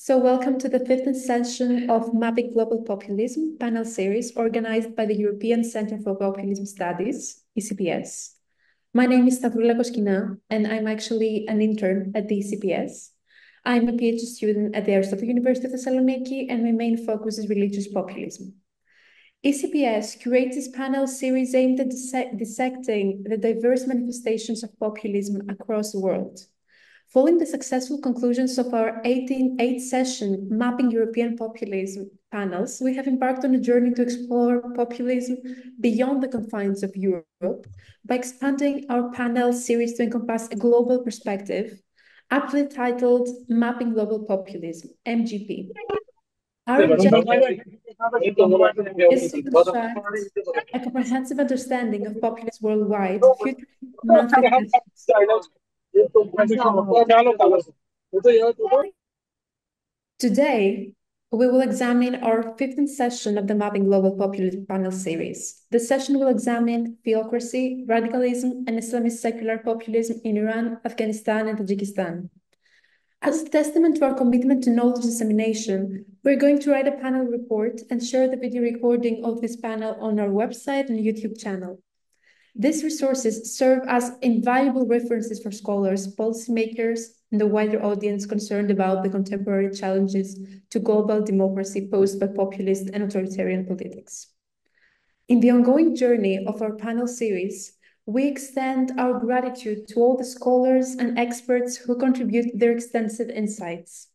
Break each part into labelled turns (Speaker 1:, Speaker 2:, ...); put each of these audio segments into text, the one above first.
Speaker 1: Welcome to the fifth session of Mapping Global Populism panel series organized by the European Center for Populism Studies, ECPS. My name is Stavroula, and I'm actually an intern at the ECPS. I'm a Ph.D. student at the Aristotle University of Thessaloniki, and my main focus is religious populism. ECPS curates this panel series aimed at dissecting the diverse manifestations of populism across the world. Following the successful conclusions of our 8-session Mapping European Populism panels, we have embarked on a journey to explore populism beyond the confines of Europe by expanding our panel series to encompass a global perspective, aptly titled Mapping Global Populism, MGP. Our objective is to construct a comprehensive understanding of populism worldwide, future monthly sessions. Today, we will examine our 15th session of the Mapping Global Populism panel series. The session will examine theocracy, radicalism, and Islamist secular populism in Iran, Afghanistan, and Tajikistan. As a testament to our commitment to knowledge dissemination, we're going to write a panel report and share the video recording of this panel on our website and YouTube channel. These resources serve as invaluable references for scholars, policymakers, and the wider audience concerned about the contemporary challenges to global democracy posed by populist and authoritarian politics. In the ongoing journey of our panel series, we extend our gratitude to all the scholars and experts who contribute their extensive insights.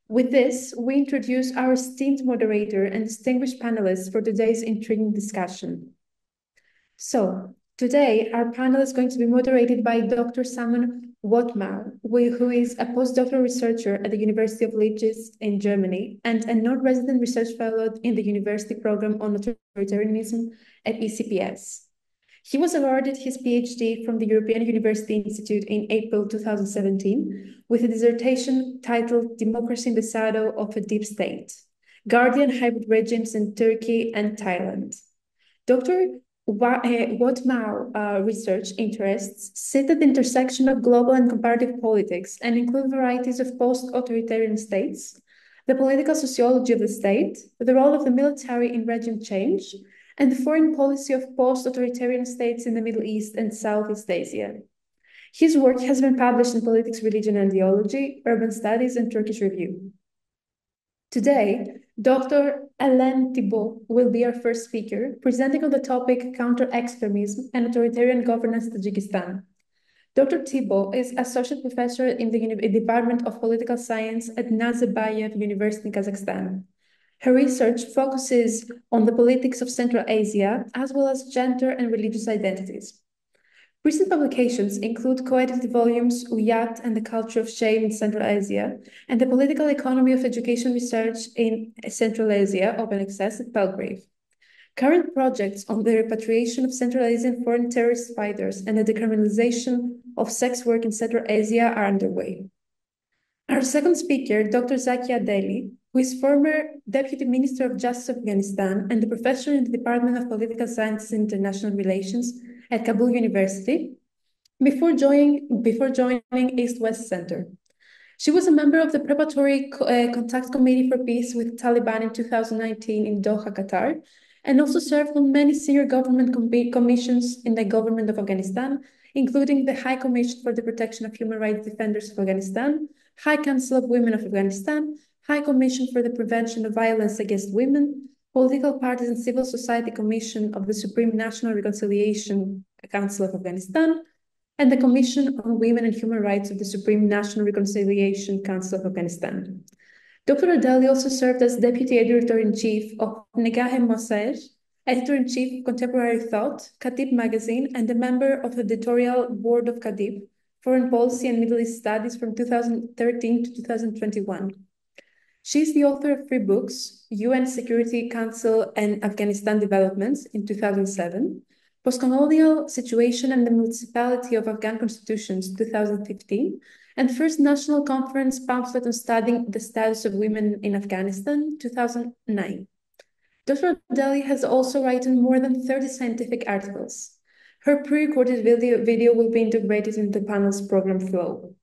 Speaker 1: With this, we introduce our esteemed moderator and distinguished panelists for today's intriguing discussion. Today, our panel is going to be moderated by Dr. Simon Watmough, who is a postdoctoral researcher at the University of Leipzig in Germany and a non-resident research fellow in the university program on Authoritarianism at ECPS. He was awarded his Ph.D. from the European University Institute in April 2017 with a dissertation titled Democracy in the Shadow of a Deep State, Guardian Hybrid Regimes in Turkey and Thailand. Dr. Watmough research interests sit at the intersection of global and comparative politics and include varieties of post-authoritarian states, the political sociology of the state, the role of the military in regime change, and the foreign policy of post-authoritarian states in the Middle East and Southeast Asia. His work has been published in Politics, Religion and Ideology, Urban Studies, and Turkish Review. Today, Dr. Hélène Thibault will be our first speaker, presenting on the topic Counter-extremism and Authoritarian Governance in Tajikistan. Dr. Thibault is Associate Professor in the Department of Political Science at Nazarbayev University in Kazakhstan. Her research focuses on the politics of Central Asia, as well as gender and religious identities. Recent publications include co-edited volumes Uyat and the Culture of Shame in Central Asia and the Political Economy of Education Research in Central Asia, Open Access at Belgrave. Current projects on the repatriation of Central Asian foreign terrorist fighters and the decriminalization of sex work in Central Asia are underway. Our second speaker, Dr. Zakia Adeli, who is former Deputy Minister of Justice of Afghanistan and a professor in the Department of Political Sciences and International Relations at Kabul University, before joining East-West Center. She was a member of the Preparatory Contact Committee for Peace with Taliban in 2019 in Doha, Qatar, and also served on many senior government commissions in the government of Afghanistan, including the High Commission for the Protection of Human Rights Defenders of Afghanistan, High Council of Women of Afghanistan, High Commission for the Prevention of Violence Against Women, Political Parties and Civil Society Commission of the Supreme National Reconciliation Council of Afghanistan, and the Commission on Women and Human Rights of the Supreme National Reconciliation Council of Afghanistan. Dr. Adeli also served as Deputy Editor-in-Chief of Negah Moser, Editor-in-Chief of Contemporary Thought, Kadib Magazine, and a member of the editorial board of Kadib, Foreign Policy and Middle East Studies from 2013 to 2021. She is the author of 3 books, UN Security Council and Afghanistan Developments in 2007, Postcolonial Situation and the Municipality of Afghan Constitutions 2015, and First National Conference Pamphlet on Studying the Status of Women in Afghanistan 2009. Dr. Adeli has also written more than 30 scientific articles. Her pre-recorded video will be integrated into the panel's program flow.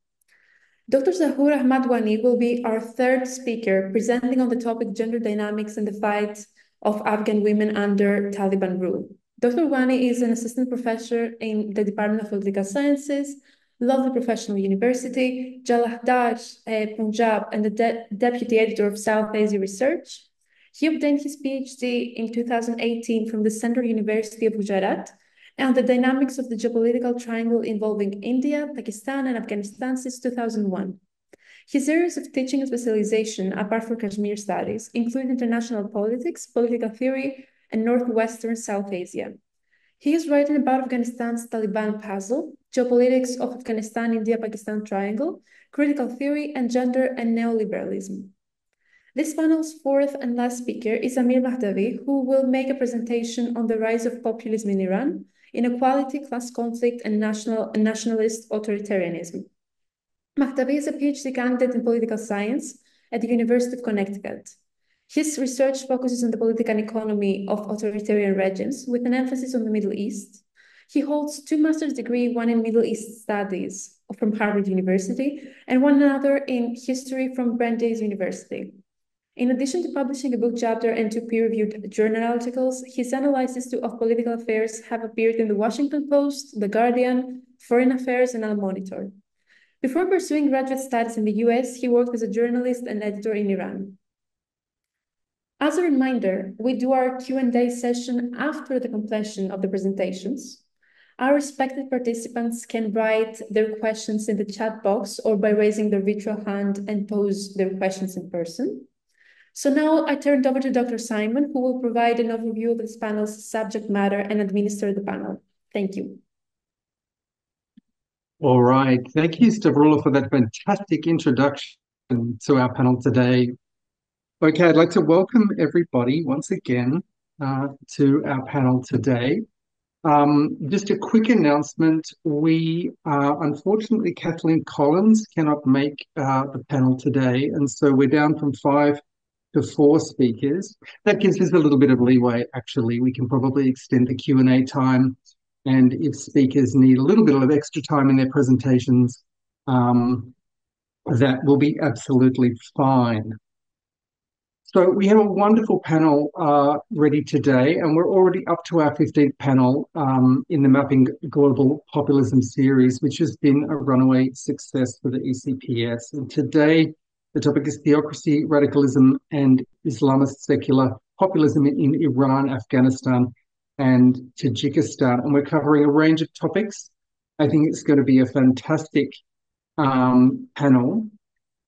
Speaker 1: Dr. Zahoor Ahmadwani will be our third speaker, presenting on the topic gender dynamics and the fight of Afghan women under Taliban rule. Dr. Wani is an assistant professor in the Department of Political Sciences, Lovely Professional University, Jalandhar, Punjab, and the deputy editor of South Asia Research. He obtained his Ph.D. in 2018 from the Central University of Gujarat and the dynamics of the geopolitical triangle involving India, Pakistan, and Afghanistan since 2001. His areas of teaching and specialization, apart from Kashmir studies, include international politics, political theory, and northwestern South Asia. He is writing about Afghanistan's Taliban puzzle, geopolitics of Afghanistan-India-Pakistan triangle, critical theory, and gender and neoliberalism. This panel's fourth and last speaker is Amir Mahdavi, who will make a presentation on the rise of populism in Iran, inequality, class conflict, and nationalist authoritarianism. Mahdavi is a PhD candidate in political science at the University of Connecticut. His research focuses on the political and economy of authoritarian regimes with an emphasis on the Middle East. He holds 2 master's degrees, one in Middle East Studies from Harvard University and one another in history from Brandeis University. In addition to publishing a book chapter and 2 peer-reviewed journal articles, his analyses of political affairs have appeared in the Washington Post, The Guardian, Foreign Affairs, and Al Monitor. Before pursuing graduate studies in the US, he worked as a journalist and editor in Iran. As a reminder, we do our Q&A session after the completion of the presentations. Our respected participants can write their questions in the chat box or by raising their virtual hand and pose their questions in person. So now I turn it over to Dr. Simon, who will provide an overview of this panel's subject matter and administer the panel. Thank you.
Speaker 2: All right. Thank you, Stavroula, for that fantastic introduction to our panel today. Okay, I'd like to welcome everybody once again to our panel today. Just a quick announcement. Unfortunately, Kathleen Collins cannot make the panel today, and so we're down from 5 to 4 speakers. That gives us a little bit of leeway, actually. We can probably extend the Q&A time, and if speakers need a little bit of extra time in their presentations, that will be absolutely fine. So we have a wonderful panel ready today, and we're already up to our 15th panel in the Mapping Global Populism series, which has been a runaway success for the ECPS. And today, the topic is Theocracy, Radicalism, and Islamist secular populism in Iran, Afghanistan, and Tajikistan. And we're covering a range of topics. I think it's going to be a fantastic panel.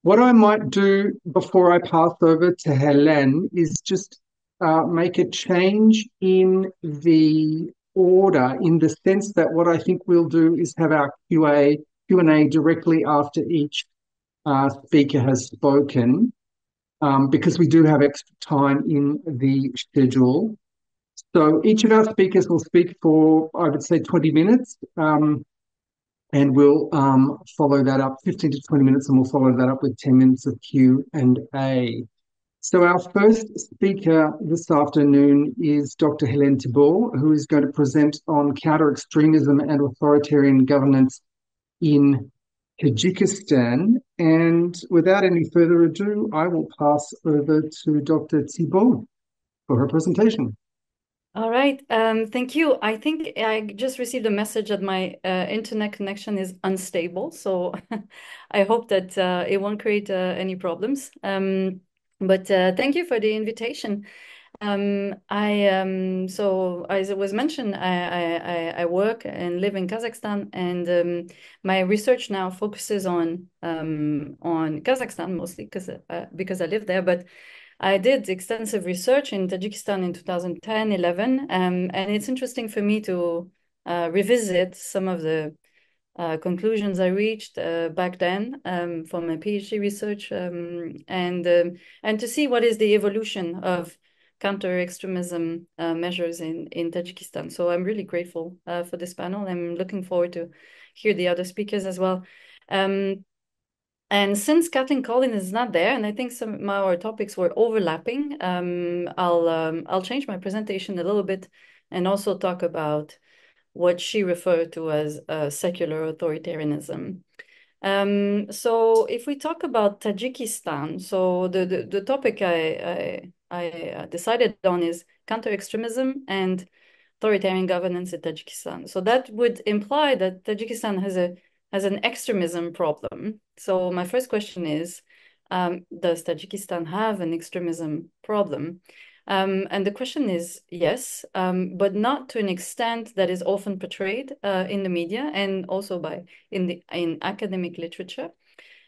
Speaker 2: What I might do before I pass over to Hélène is just make a change in the order, in the sense that what I think we'll do is have our Q&A directly after each speaker has spoken, because we do have extra time in the schedule. So each of our speakers will speak for, I would say, 20 minutes. And we'll follow that up 15 to 20 minutes, and we'll follow that up with 10 minutes of Q&A. So our first speaker this afternoon is Dr. Hélène Thibault, who is going to present on counter-extremism and authoritarian governance in Tajikistan. And without any further ado, I will pass over to Dr. Thibault for her presentation.
Speaker 3: All right, thank you. I think I just received a message that my internet connection is unstable, so I hope that it won't create any problems. But thank you for the invitation. So as it was mentioned, I work and live in Kazakhstan, and my research now focuses on Kazakhstan mostly because I live there, but I did extensive research in Tajikistan in 2010-11, and it's interesting for me to revisit some of the conclusions I reached back then from my PhD research, and to see what is the evolution of counter-extremism measures in Tajikistan. So I'm really grateful for this panel. I'm looking forward to hear the other speakers as well. And since Kathleen Collins is not there, and I think some of our topics were overlapping, I'll change my presentation a little bit and also talk about what she referred to as secular authoritarianism. So if we talk about Tajikistan, so the topic I decided on is counter-extremism and authoritarian governance in Tajikistan. So that would imply that Tajikistan has an extremism problem. So my first question is, does Tajikistan have an extremism problem? And the question is yes, but not to an extent that is often portrayed in the media and also in academic literature.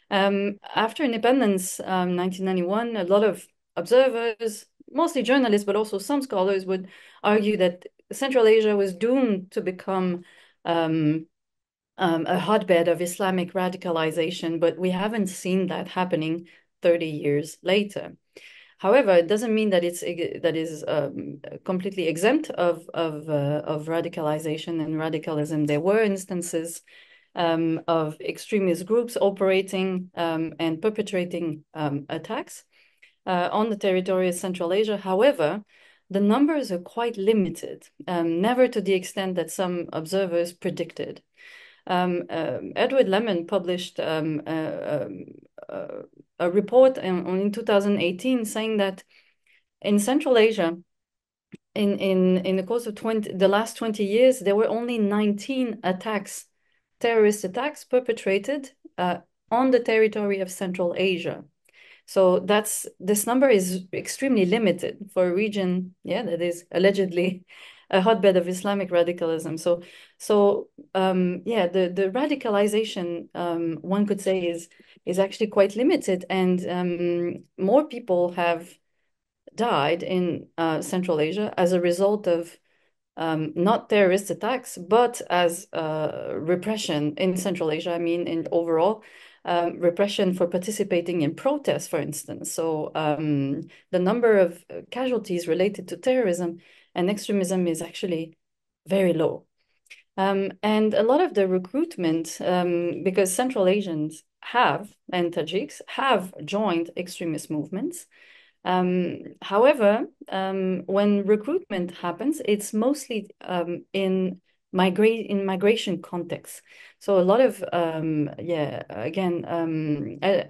Speaker 3: After independence, 1991, a lot of observers, mostly journalists, but also some scholars would argue that Central Asia was doomed to become a hotbed of Islamic radicalization, but we haven't seen that happening 30 years later. However, it doesn't mean that that is completely exempt of radicalization and radicalism. There were instances of extremist groups operating and perpetrating attacks on the territory of Central Asia. However, the numbers are quite limited, never to the extent that some observers predicted. Edward Lemon published a report in 2018 saying that in Central Asia, in the course of the last 20 years, there were only 19 terrorist attacks perpetrated on the territory of Central Asia. So this number is extremely limited for a region, that is allegedly a hotbed of Islamic radicalism. The radicalization, one could say, is actually quite limited, and more people have died in Central Asia as a result of not terrorist attacks, but as repression in Central Asia. I mean, in overall repression for participating in protests, for instance. So the number of casualties related to terrorism and extremism is actually very low. And a lot of the recruitment, because Central Asians and Tajiks have joined extremist movements. However, when recruitment happens, it's mostly in migration context. So a lot of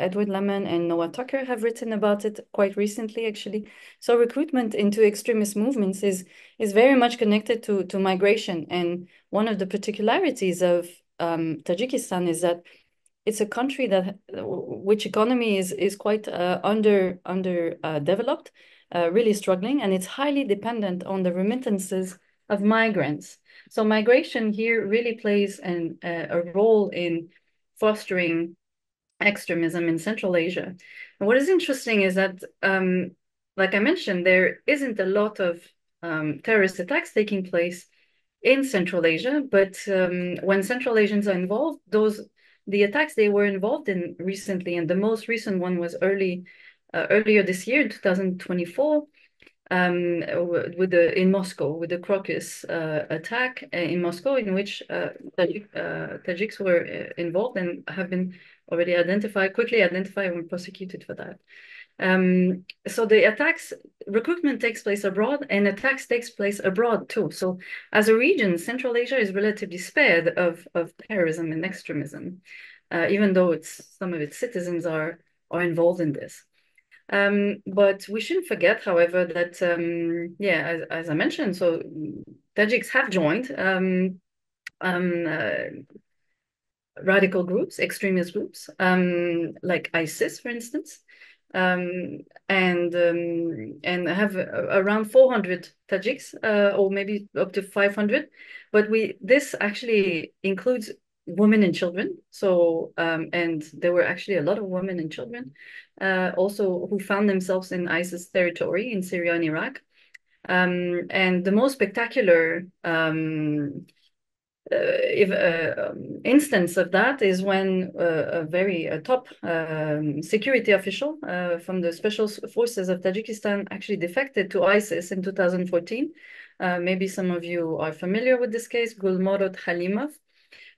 Speaker 3: Edward Lemon and Noah Tucker have written about it quite recently, actually. So recruitment into extremist movements is very much connected to migration. And one of the particularities of Tajikistan is that it's a country which economy is quite underdeveloped, really struggling, and it's highly dependent on the remittances of migrants. So migration here really plays a role in fostering extremism in Central Asia. And what is interesting is that, like I mentioned, there isn't a lot of terrorist attacks taking place in Central Asia, but when Central Asians are involved, the attacks they were involved in recently, and the most recent one was earlier this year, in 2024, in Moscow, with the Crocus attack in Moscow, in which Tajiks were involved and have been already quickly identified and prosecuted for that. So recruitment takes place abroad, and attacks takes place abroad too. So as a region, Central Asia is relatively spared of terrorism and extremism, even though some of its citizens are involved in this. But we shouldn't forget, however, that as I mentioned, so Tajiks have joined radical groups, extremist groups, like ISIS, for instance, and have around 400 Tajiks, or maybe up to 500. But this actually includes women and children. So, and there were actually a lot of women and children also who found themselves in ISIS territory in Syria and Iraq. And the most spectacular instance of that is when a very top security official from the special forces of Tajikistan actually defected to ISIS in 2014. Maybe some of you are familiar with this case, Gulmorod Halimov.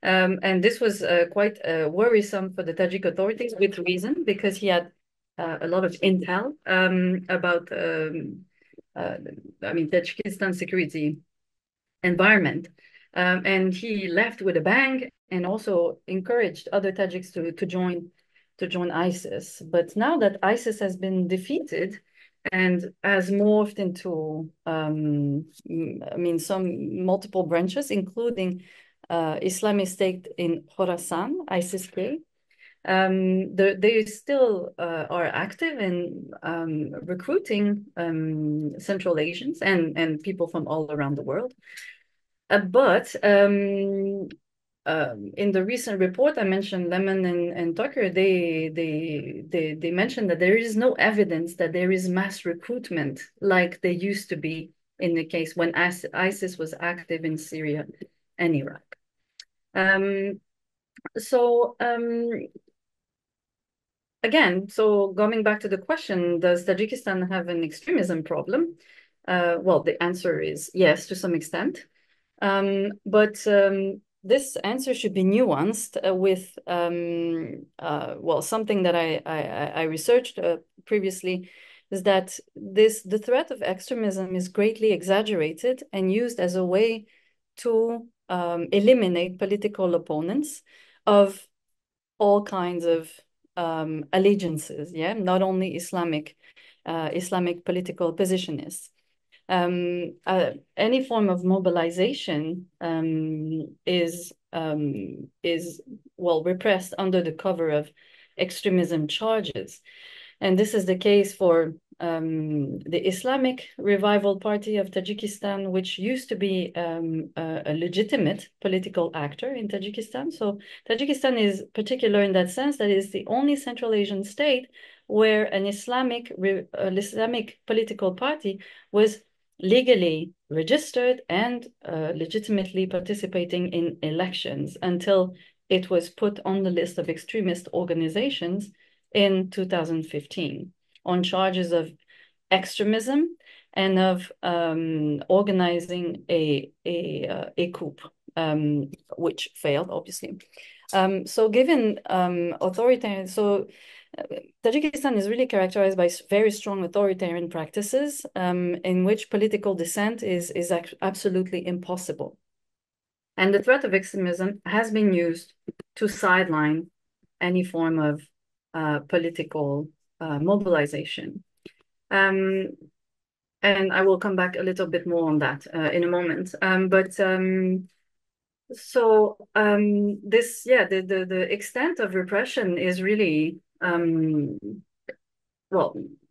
Speaker 3: And this was quite worrisome for the Tajik authorities, with reason, because he had a lot of intel about, Tajikistan security environment. And he left with a bang and also encouraged other Tajiks to join ISIS. But now that ISIS has been defeated and has morphed into, some multiple branches, including Islamic State in Khorasan, ISIS-K. They still are active in recruiting Central Asians and people from all around the world. But in the recent report, I mentioned Lemon and Tucker, they mentioned that there is no evidence that there is mass recruitment like there used to be in the case when ISIS was active in Syria and Iraq. Again, so going back to the question, does Tajikistan have an extremism problem? Well, the answer is yes, to some extent. But this answer should be nuanced with, something that I researched previously is that the threat of extremism is greatly exaggerated and used as a way to eliminate political opponents of all kinds of allegiances, not only Islamic political positionists. Any form of mobilization is repressed under the cover of extremism charges. And this is the case for the Islamic Revival Party of Tajikistan, which used to be a legitimate political actor in Tajikistan. So Tajikistan is particular in that sense that it is the only Central Asian state where an Islamic political party was legally registered and legitimately participating in elections until it was put on the list of extremist organizations in 2015 on charges of extremism and of organizing a coup, which failed, obviously. So given authoritarian, Tajikistan is really characterized by very strong authoritarian practices in which political dissent is absolutely impossible. And the threat of extremism has been used to sideline any form of political mobilization. And I will come back a little bit more on that in a moment. The extent of repression is really,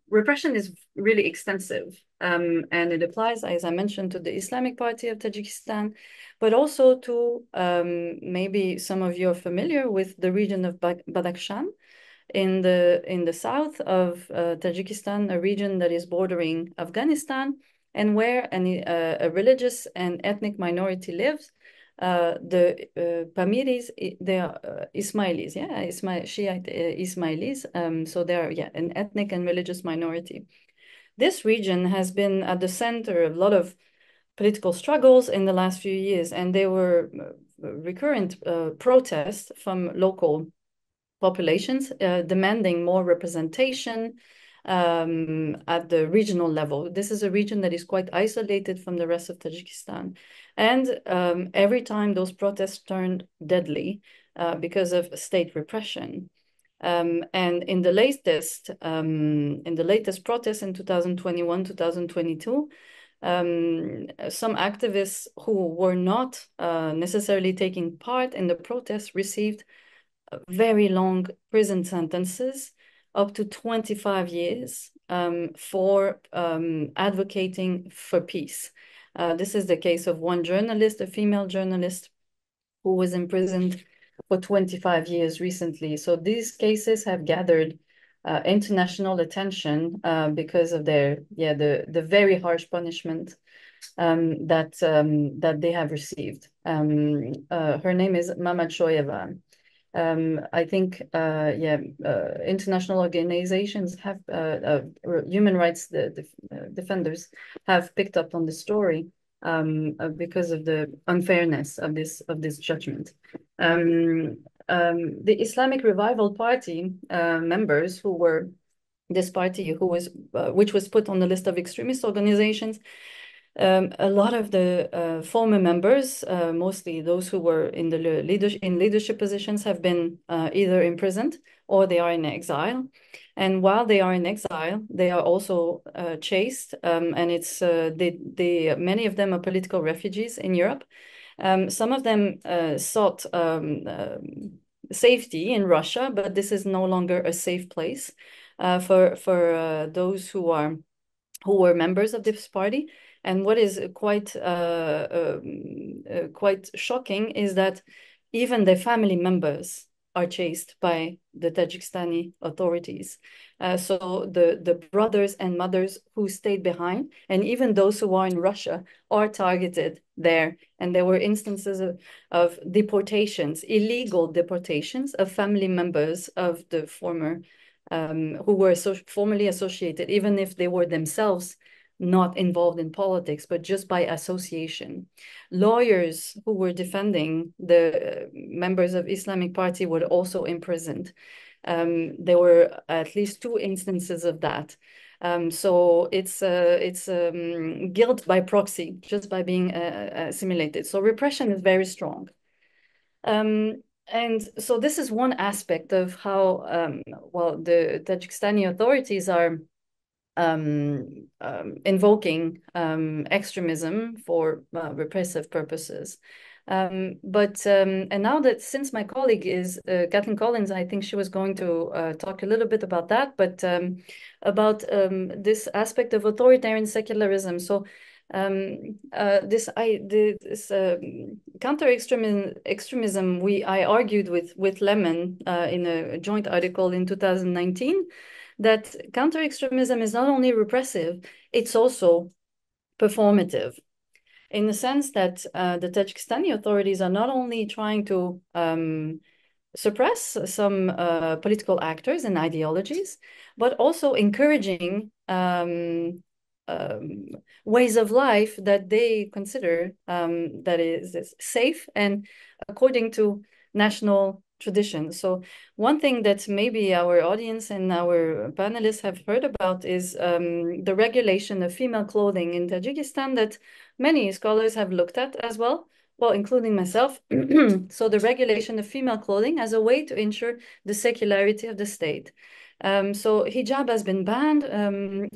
Speaker 3: repression is really extensive. And it applies, as I mentioned, to the Islamic Party of Tajikistan, but also to maybe some of you are familiar with the region of Badakhshan in the south of Tajikistan, a region that is bordering Afghanistan, and where a religious and ethnic minority lives. The Pamiris, they are Ismailis, Shiite Ismailis. So they are, an ethnic and religious minority. This region has been at the center of a lot of political struggles in the last few years, and there were recurrent protests from local populations demanding more representation at the regional level. This is a region that is quite isolated from the rest of Tajikistan. And every time those protests turned deadly because of state repression. And in the latest protests in 2021, 2022, some activists who were not necessarily taking part in the protests received very long prison sentences, up to 25 years, for advocating for peace. This is the case of one journalist, a female journalist, who was imprisoned for 25 years recently. So these cases have gathered international attention because of the very harsh punishment that they have received. Her name is Mamadchoyeva. I think, international organizations have, human rights defenders have picked up on the story because of the unfairness of this judgment. The Islamic Revival Party members who were this party which was put on the list of extremist organizations A lot of the former members, mostly those who were in leadership positions, have been either imprisoned or they are in exile. And while they are in exile, they are also chased, and it's many of them are political refugees in Europe. Some of them sought safety in Russia, but this is no longer a safe place for those who were members of this party. And what is quite shocking is that even their family members are chased by the Tajikistani authorities. So the brothers and mothers who stayed behind, and even those who are in Russia, are targeted there. And there were instances of deportations, illegal deportations of family members of the former, who were formerly associated, even if they were themselves not involved in politics, but just by association. Lawyers who were defending the members of Islamic Party were also imprisoned. There were at least 2 instances of that. So it's guilt by proxy, just by being assimilated. So repression is very strong. And so this is one aspect of how, the Tajikistani authorities are invoking extremism for repressive purposes. And now that, since my colleague is Kathleen Collins, I think she was going to talk a little bit about that, but about this aspect of authoritarian secularism. So this counter-extremism, I argued with Lemon in a joint article in 2019, that counter-extremism is not only repressive, it's also performative, in the sense that the Tajikistani authorities are not only trying to suppress some political actors and ideologies, but also encouraging ways of life that they consider that is safe and according to national tradition. So one thing that maybe our audience and our panelists have heard about is the regulation of female clothing in Tajikistan that many scholars have looked at as well, including myself. So the regulation of female clothing as a way to ensure the secularity of the state. So hijab has been banned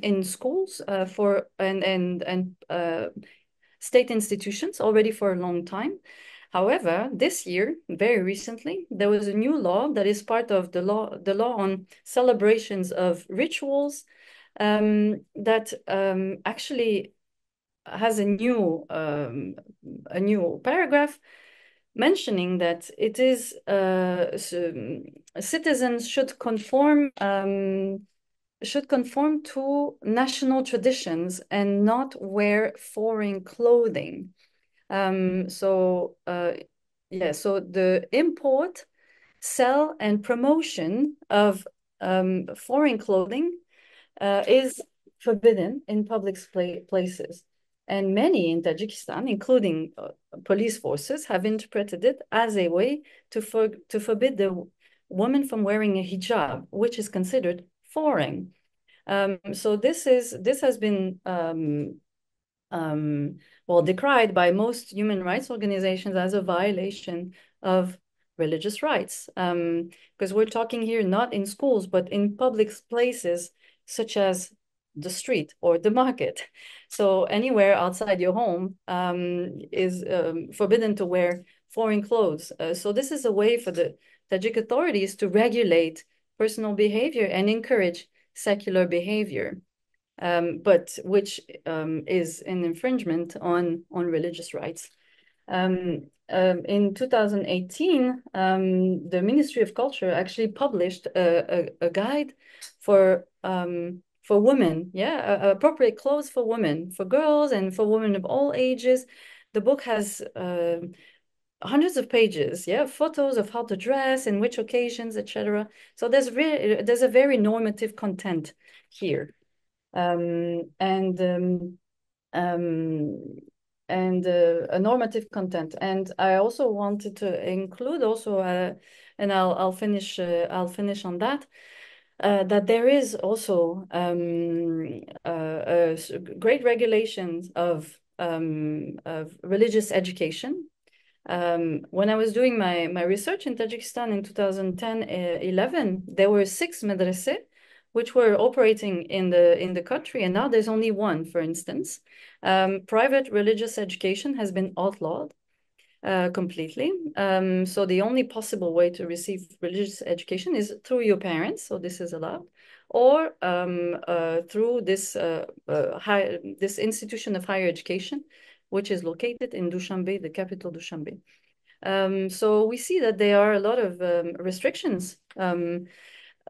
Speaker 3: in schools and state institutions already for a long time. However, this year, very recently, there was a new law that is part of the law on celebrations of rituals that actually has a new paragraph mentioning that it is citizens should conform to national traditions and not wear foreign clothing. So the import, sell, and promotion of foreign clothing is forbidden in public places. And many in Tajikistan, including police forces, have interpreted it as a way to forbid the woman from wearing a hijab, which is considered foreign. So this has been decried by most human rights organizations as a violation of religious rights. Because we're talking here not in schools, but in public places such as the street or the market. So anywhere outside your home is forbidden to wear foreign clothes. So this is a way for the Tajik authorities to regulate personal behavior and encourage secular behavior, but which is an infringement on religious rights. In 2018, the Ministry of Culture actually published a guide for women, appropriate clothes for women, for girls and for women of all ages. The book has hundreds of pages, photos of how to dress and which occasions, etc. So there's a very normative content here, and a normative content. And I also wanted to include also, and I'll finish on that. That there is also great regulations of religious education. When I was doing my research in Tajikistan in 2010-11, there were 6 madrasas which were operating in the country, and now there's only one, for instance. Private religious education has been outlawed completely. So the only possible way to receive religious education is through your parents, so this is allowed, or through this institution of higher education, which is located in Dushanbe, the capital Dushanbe. So we see that there are a lot of restrictions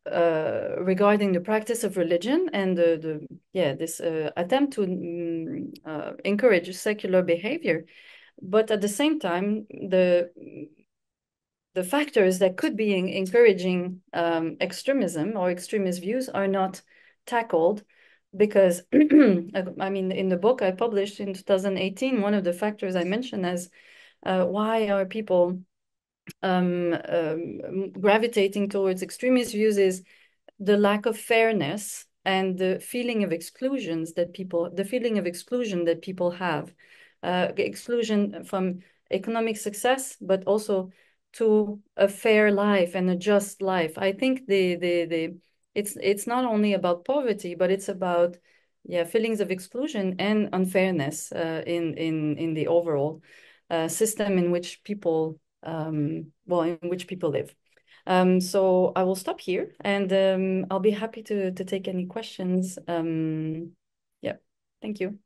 Speaker 3: regarding the practice of religion and this attempt to encourage secular behavior. But at the same time, the factors that could be encouraging extremism or extremist views are not tackled because, I mean, in the book I published in 2018, one of the factors I mentioned as why are people gravitating towards extremist views is the lack of fairness and the feeling of exclusion that people have. Exclusion from economic success, but also to a fair life and a just life. I think it's not only about poverty, but it's about feelings of exclusion and unfairness in the overall system in which people live. So I will stop here, and I'll be happy to take any questions. Thank you.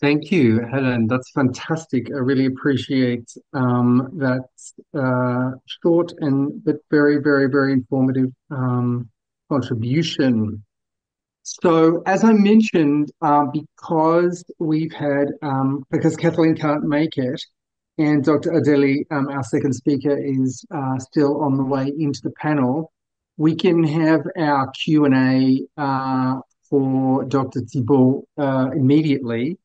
Speaker 2: Thank you, Hélène. That's fantastic. I really appreciate that short but very, very, very informative contribution. So, as I mentioned, because Kathleen can't make it, and Dr. Adeli, our second speaker, is still on the way into the panel, we can have our Q&A for Dr. Thibault immediately.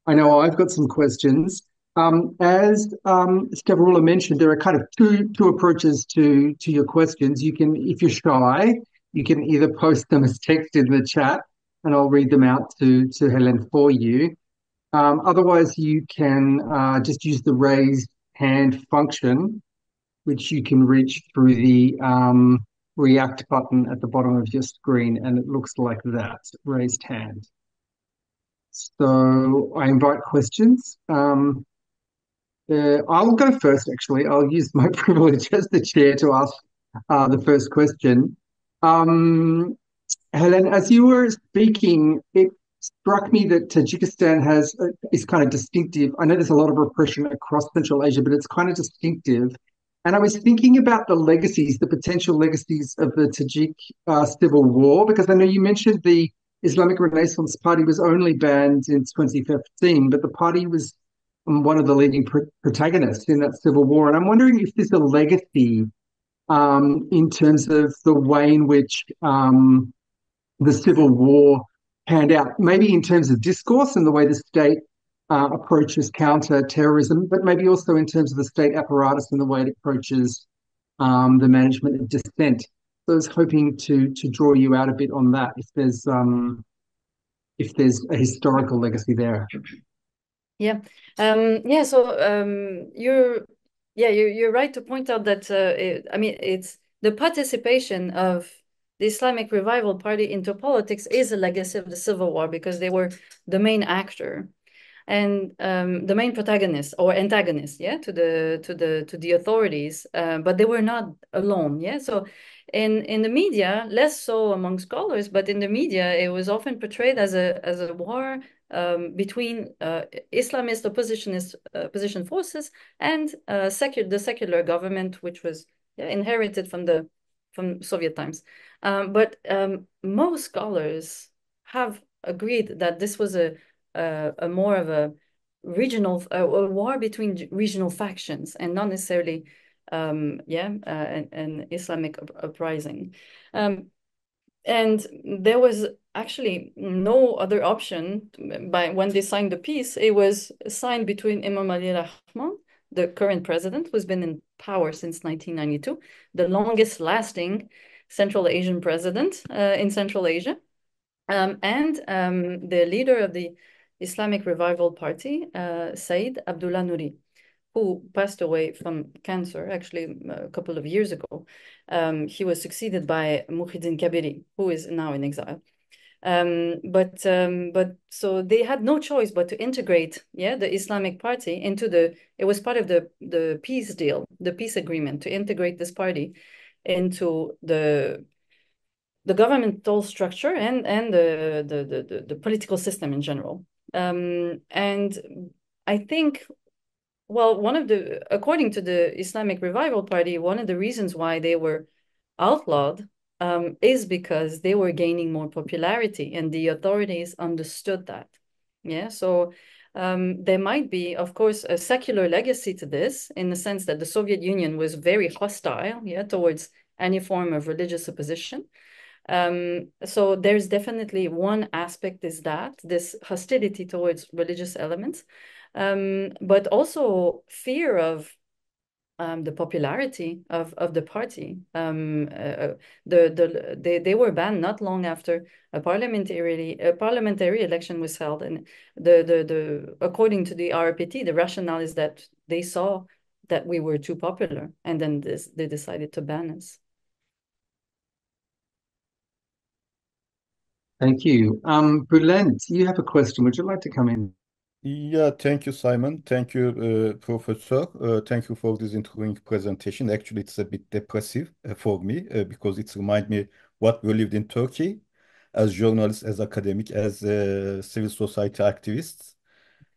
Speaker 2: I know I've got some questions. As Stavroula mentioned, there are kind of two approaches to your questions. You can, if you're shy, you can either post them as text in the chat, and I'll read them out to Hélène for you. Otherwise, you can just use the raised hand function, which you can reach through the react button at the bottom of your screen, and it looks like that, raised hand. So I invite questions. I'll go first, actually. I'll use my privilege as the chair to ask the first question. Hélène, as you were speaking, it struck me that Tajikistan is kind of distinctive. I know there's a lot of repression across Central Asia, but it's kind of distinctive. And I was thinking about the potential legacies of the Tajik civil war, because I know you mentioned the Islamic Renaissance Party was only banned in 2015, but the party was one of the leading protagonists in that civil war. And I'm wondering if there's a legacy in terms of the way in which the civil war panned out, maybe in terms of discourse and the way the state approaches counter-terrorism, but maybe also in terms of the state apparatus and the way it approaches the management of dissent. So I was hoping to draw you out a bit on that, if there's a historical legacy there.
Speaker 3: So you're right to point out that it's the participation of the Islamic Revival Party into politics is a legacy of the civil war, because they were the main actor and the main protagonist or antagonist, to the authorities, but they were not alone. So in the media, less so among scholars, but in the media, it was often portrayed as a war between Islamist opposition forces and the secular government, which was inherited from Soviet times. But most scholars have agreed that this was a more of a regional a war between regional factions, and not necessarily an Islamic uprising. And there was actually no other option when they signed the peace. It was signed between Imam Ali Rahman, the current president, who's been in power since 1992, the longest lasting Central Asian president in Central Asia, and the leader of the Islamic Revival Party, Said Abdullah Nouri, who passed away from cancer actually a couple of years ago. He was succeeded by Muhyiddin Kabiri, who is now in exile. But so they had no choice but to integrate, the Islamic Party into it was part of the peace deal, the peace agreement, to integrate this party into the governmental structure and the political system in general. And I think, well, according to the Islamic Revival Party, one of the reasons why they were outlawed is because they were gaining more popularity, and the authorities understood that. Yeah, so there might be, of course, a secular legacy to this, in the sense that the Soviet Union was very hostile, towards any form of religious opposition. So there's definitely one aspect is that this hostility towards religious elements, but also fear of the popularity of the party. They were banned not long after a parliamentary election was held, and according to the RPT, the rationale is that they saw that we were too popular, and then they decided to ban us.
Speaker 2: Thank you. Bülent, you have a question. Would you like to come in?
Speaker 4: Yeah, thank you, Simon. Thank you, Professor. Thank you for this intriguing presentation. Actually, it's a bit depressive for me because it reminds me what we lived in Turkey as journalists, as academic, as civil society activists,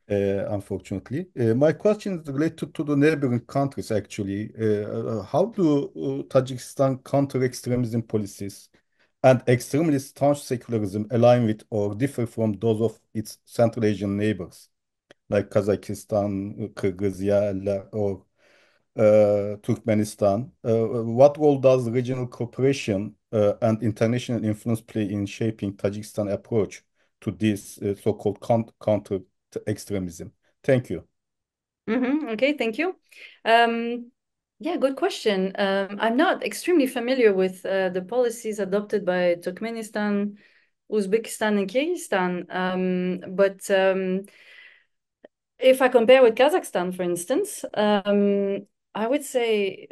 Speaker 4: unfortunately. My question is related to the neighboring countries, actually. How do Tajikistan counter-extremism policies and extremely staunch secularism align with or differ from those of its Central Asian neighbors, like Kazakhstan, Kyrgyzstan, or Turkmenistan? What role does regional cooperation and international influence play in shaping Tajikistan approach to this so-called counter-extremism? Thank you.
Speaker 3: Okay, thank you. Yeah, good question. I'm not extremely familiar with the policies adopted by Turkmenistan, Uzbekistan, and Kyrgyzstan, but if I compare with Kazakhstan, for instance, I would say,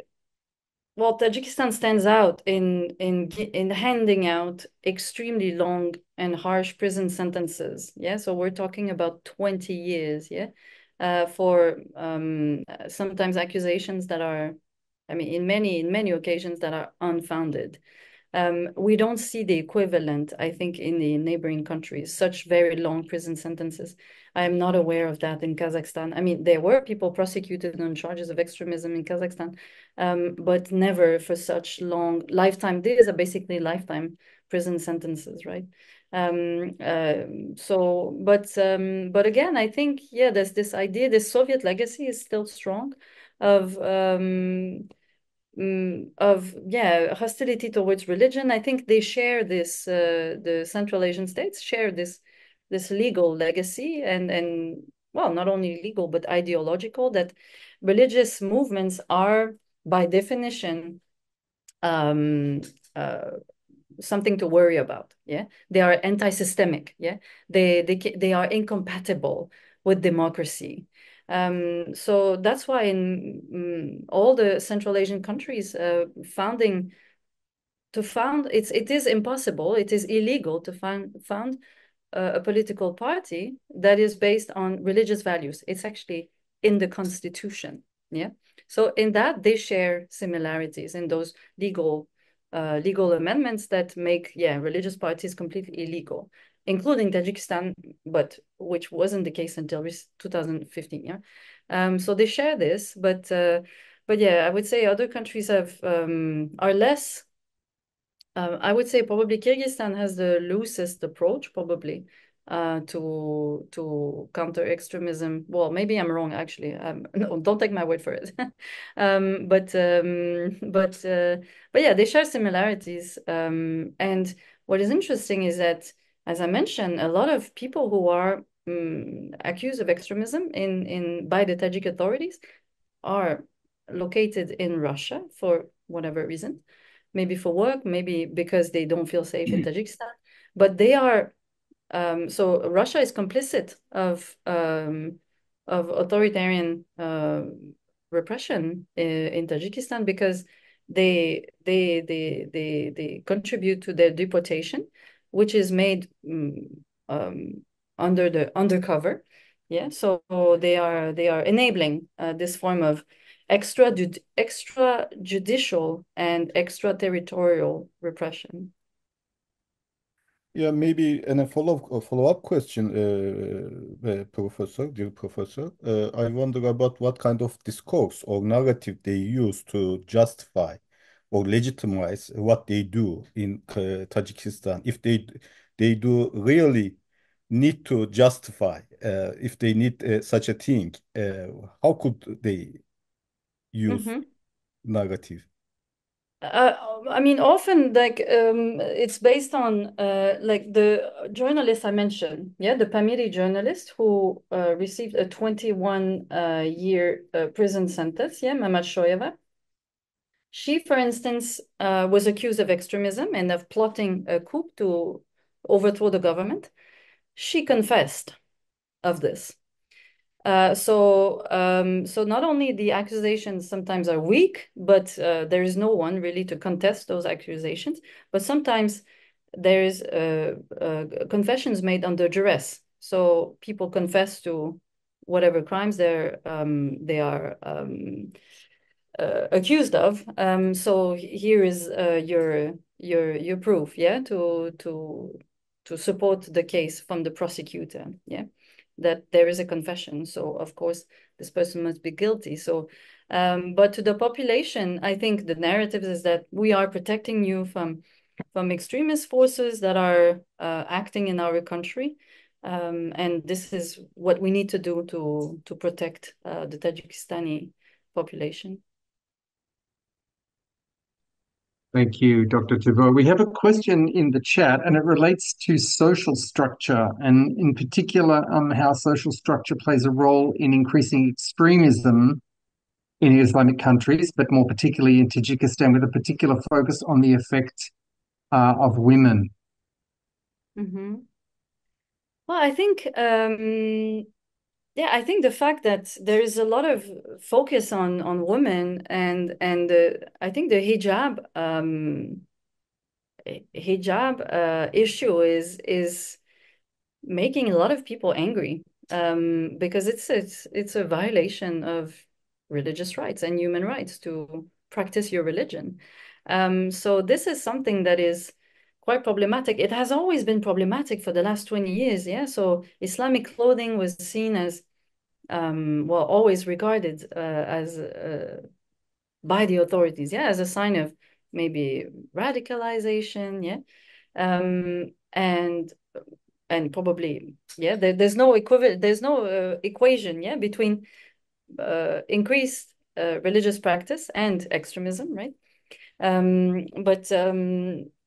Speaker 3: well, Tajikistan stands out in handing out extremely long and harsh prison sentences. Yeah, so we're talking about 20 years. Yeah, for sometimes accusations that are, I mean, in many occasions that are unfounded. We don't see the equivalent, I think, in the neighboring countries, such very long prison sentences. I am not aware of that in Kazakhstan. I mean, there were people prosecuted on charges of extremism in Kazakhstan, but never for such long lifetime. These are basically lifetime prison sentences, right? But again, I think, yeah, there's this idea, this Soviet legacy is still strong of hostility towards religion. I think they share this. The Central Asian states share this legal legacy, and well, not only legal but ideological. That religious movements are, by definition, something to worry about. Yeah, they are anti-systemic. Yeah, they are incompatible with democracy. So that's why in all the Central Asian countries, it is impossible, it is illegal to found a political party that is based on religious values. It's actually in the constitution. Yeah. So in that, they share similarities in those legal amendments that make religious parties completely illegal, including Tajikistan, but which wasn't the case until 2015. Yeah, so they share this, but yeah, I would say other countries are less. I would say probably Kyrgyzstan has the loosest approach, probably, to counter extremism. Well, maybe I'm wrong, actually. No, don't take my word for it. But yeah, they share similarities. And what is interesting is that, as I mentioned, a lot of people who are accused of extremism by the Tajik authorities are located in Russia for whatever reason. Maybe for work, maybe because they don't feel safe in Tajikistan, but they are So Russia is complicit of authoritarian repression in Tajikistan because they contribute to their deportation, which is made under the undercover. Yeah, so they are enabling this form of extrajudicial and extraterritorial repression.
Speaker 4: Yeah, maybe and a follow-up question, dear professor. I wonder about what kind of discourse or narrative they use to justify or legitimize what they do in Tajikistan. If they do really need to justify, if they need such a thing, how could they use narrative?
Speaker 3: I mean, often like it's based on like the journalist I mentioned, yeah, the Pamiri journalist who received a 21-year prison sentence, yeah, Mamat Shoyeva. She, for instance, was accused of extremism and of plotting a coup to overthrow the government. She confessed of this. So not only the accusations sometimes are weak, but there is no one really to contest those accusations. But sometimes there is confessions made under duress. So people confess to whatever crimes they are accused of. So here is your proof, yeah, to support the case from the prosecutor, yeah, that there is a confession. So of course this person must be guilty. So, but to the population, I think the narrative is that we are protecting you from extremist forces that are acting in our country. And this is what we need to do to protect the Tajikistani population.
Speaker 2: Thank you, Dr. Thibault. We have a question in the chat, and it relates to social structure, and in particular, how social structure plays a role in increasing extremism in Islamic countries, but more particularly in Tajikistan, with a particular focus on the effect of women.
Speaker 3: Mm-hmm. Well, I think yeah, I think the fact that there is a lot of focus on women and I think the hijab issue is making a lot of people angry because it's a violation of religious rights and human rights to practice your religion. So this is something that is quite problematic. It has always been problematic for the last 20 years, yeah. So Islamic clothing was seen as well, always regarded as by the authorities, yeah, as a sign of maybe radicalization, yeah, and probably, yeah, there's no equivalent, there's no equation, yeah, between increased religious practice and extremism, right?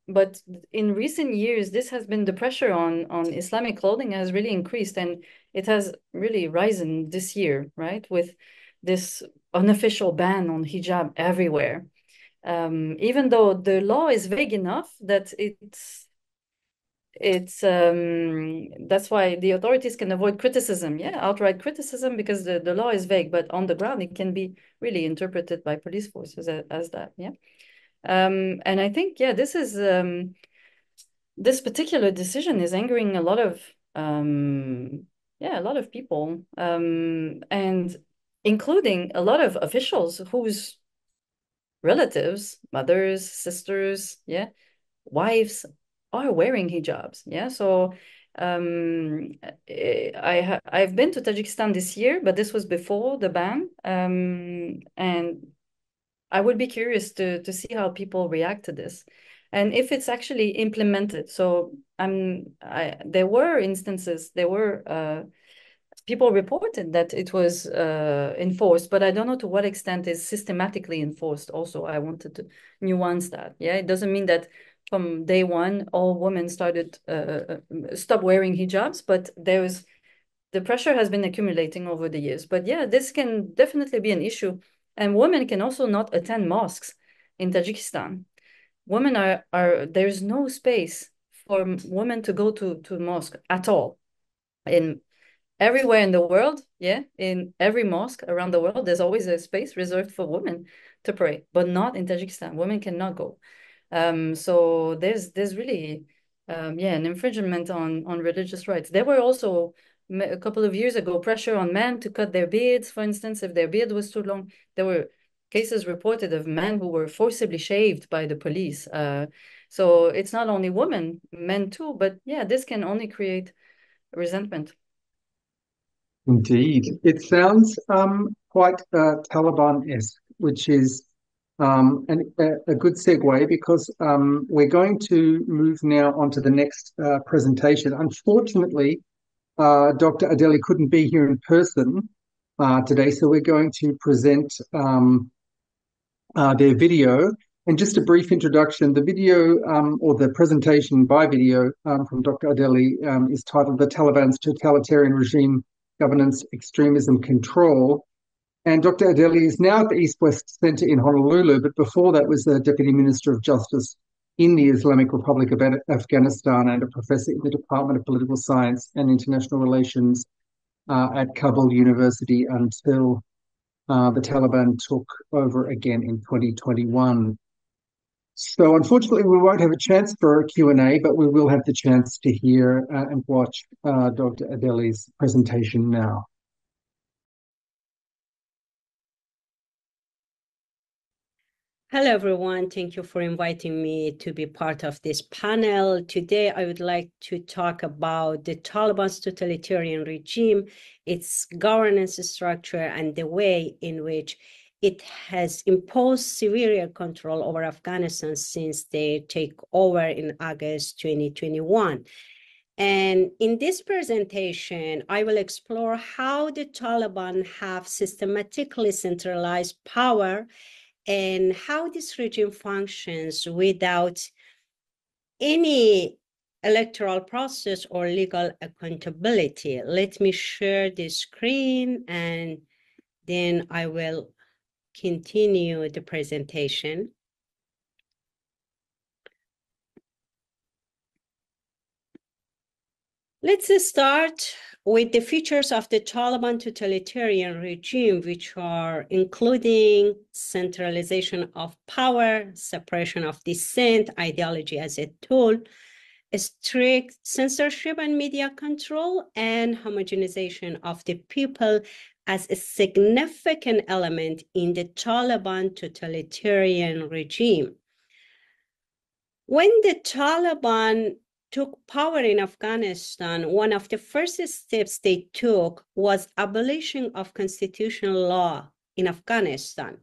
Speaker 3: But in recent years, this has been the pressure on Islamic clothing has really increased, and it has really risen this year, right? With this unofficial ban on hijab everywhere. Even though the law is vague enough that that's why the authorities can avoid criticism, yeah, outright criticism, because the law is vague, but on the ground it can be really interpreted by police forces as that, yeah. And I think, yeah, this particular decision is angering a lot of people, and including a lot of officials whose relatives, mothers, sisters, yeah, wives are wearing hijabs, yeah. So I've been to Tajikistan this year, but this was before the ban, and I would be curious to see how people react to this, and if it's actually implemented. So there were instances, people reported that it was enforced, but I don't know to what extent is systematically enforced. Also, I wanted to nuance that. Yeah, it doesn't mean that from day one all women started stop wearing hijabs, but the pressure has been accumulating over the years. But yeah, this can definitely be an issue. And women can also not attend mosques in Tajikistan. Women there's no space women to go to mosque at all. Everywhere in the world, in every mosque around the world, there's always a space reserved for women to pray, but not in Tajikistan. Women cannot go. So there's really an infringement on religious rights. There were also a couple of years ago pressure on men to cut their beards, for instance, if their beard was too long. There were cases reported of men who were forcibly shaved by the police. So it's not only women, men too, but this can only create resentment.
Speaker 2: Indeed. It sounds quite Taliban-esque, which is a good segue because we're going to move now on to the next presentation. Unfortunately, Dr. Adeli couldn't be here in person today, so we're going to present their video. And just a brief introduction, the video or the presentation by video from Dr. Adeli is titled The Taliban's Totalitarian Regime, Governance, Extremism, Control. And Dr. Adeli is now at the East-West Center in Honolulu, but before that was the Deputy Minister of Justice in the Islamic Republic of Afghanistan and a professor in the Department of Political Science and International Relations at Kabul University until the Taliban took over again in 2021. So unfortunately, we won't have a chance for a Q&A, but we will have the chance to hear and watch Dr. Adeli's presentation now.
Speaker 5: Hello, everyone. Thank you for inviting me to be part of this panel. Today, I would like to talk about the Taliban's totalitarian regime, its governance structure, and the way in which it has imposed severe control over Afghanistan since they take over in August 2021. And in this presentation, I will explore how the Taliban have systematically centralized power and how this regime functions without any electoral process or legal accountability. Let me share the screen and then I will continue the presentation. Let's start with the features of the Taliban totalitarian regime, which are including centralization of power, suppression of dissent, ideology as a tool, strict censorship and media control, and homogenization of the people as a significant element in the Taliban totalitarian regime. When the Taliban took power in Afghanistan, one of the first steps they took was abolition of constitutional law in Afghanistan.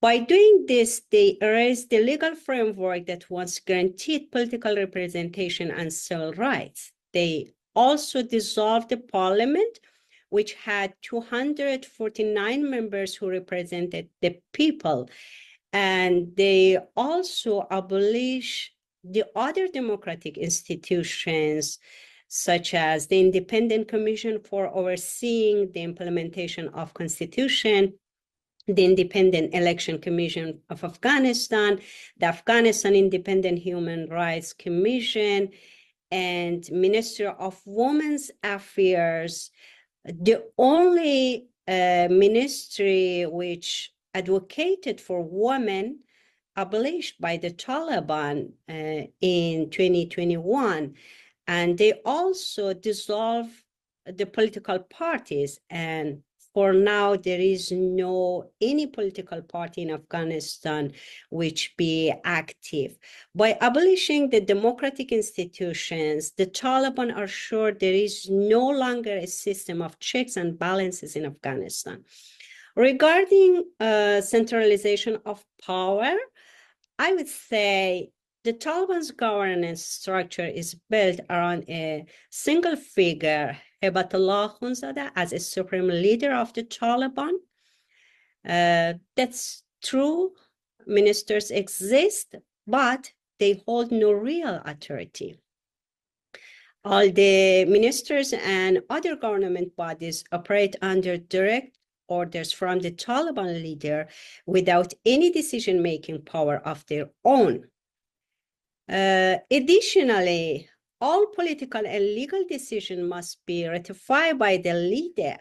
Speaker 5: By doing this, they erased the legal framework that once guaranteed political representation and civil rights. They also dissolved the parliament, which had 249 members who represented the people. And they also abolished the other democratic institutions, such as the Independent Commission for Overseeing the Implementation of Constitution, the Independent Election Commission of Afghanistan, the Afghanistan Independent Human Rights Commission, and Ministry of Women's Affairs, the only ministry which advocated for women abolished by the Taliban in 2021. And they also dissolved the political parties. And for now, there is no any political party in Afghanistan which be active. By abolishing the democratic institutions, the Taliban are sure there is no longer a system of checks and balances in Afghanistan. Regarding centralization of power, I would say the Taliban's governance structure is built around a single figure, Hebatullah Akhundzadeh, as a supreme leader of the Taliban. That's true. Ministers exist, but they hold no real authority. All the ministers and other government bodies operate under direct orders from the Taliban leader without any decision-making power of their own. Additionally, all political and legal decisions must be ratified by the leader,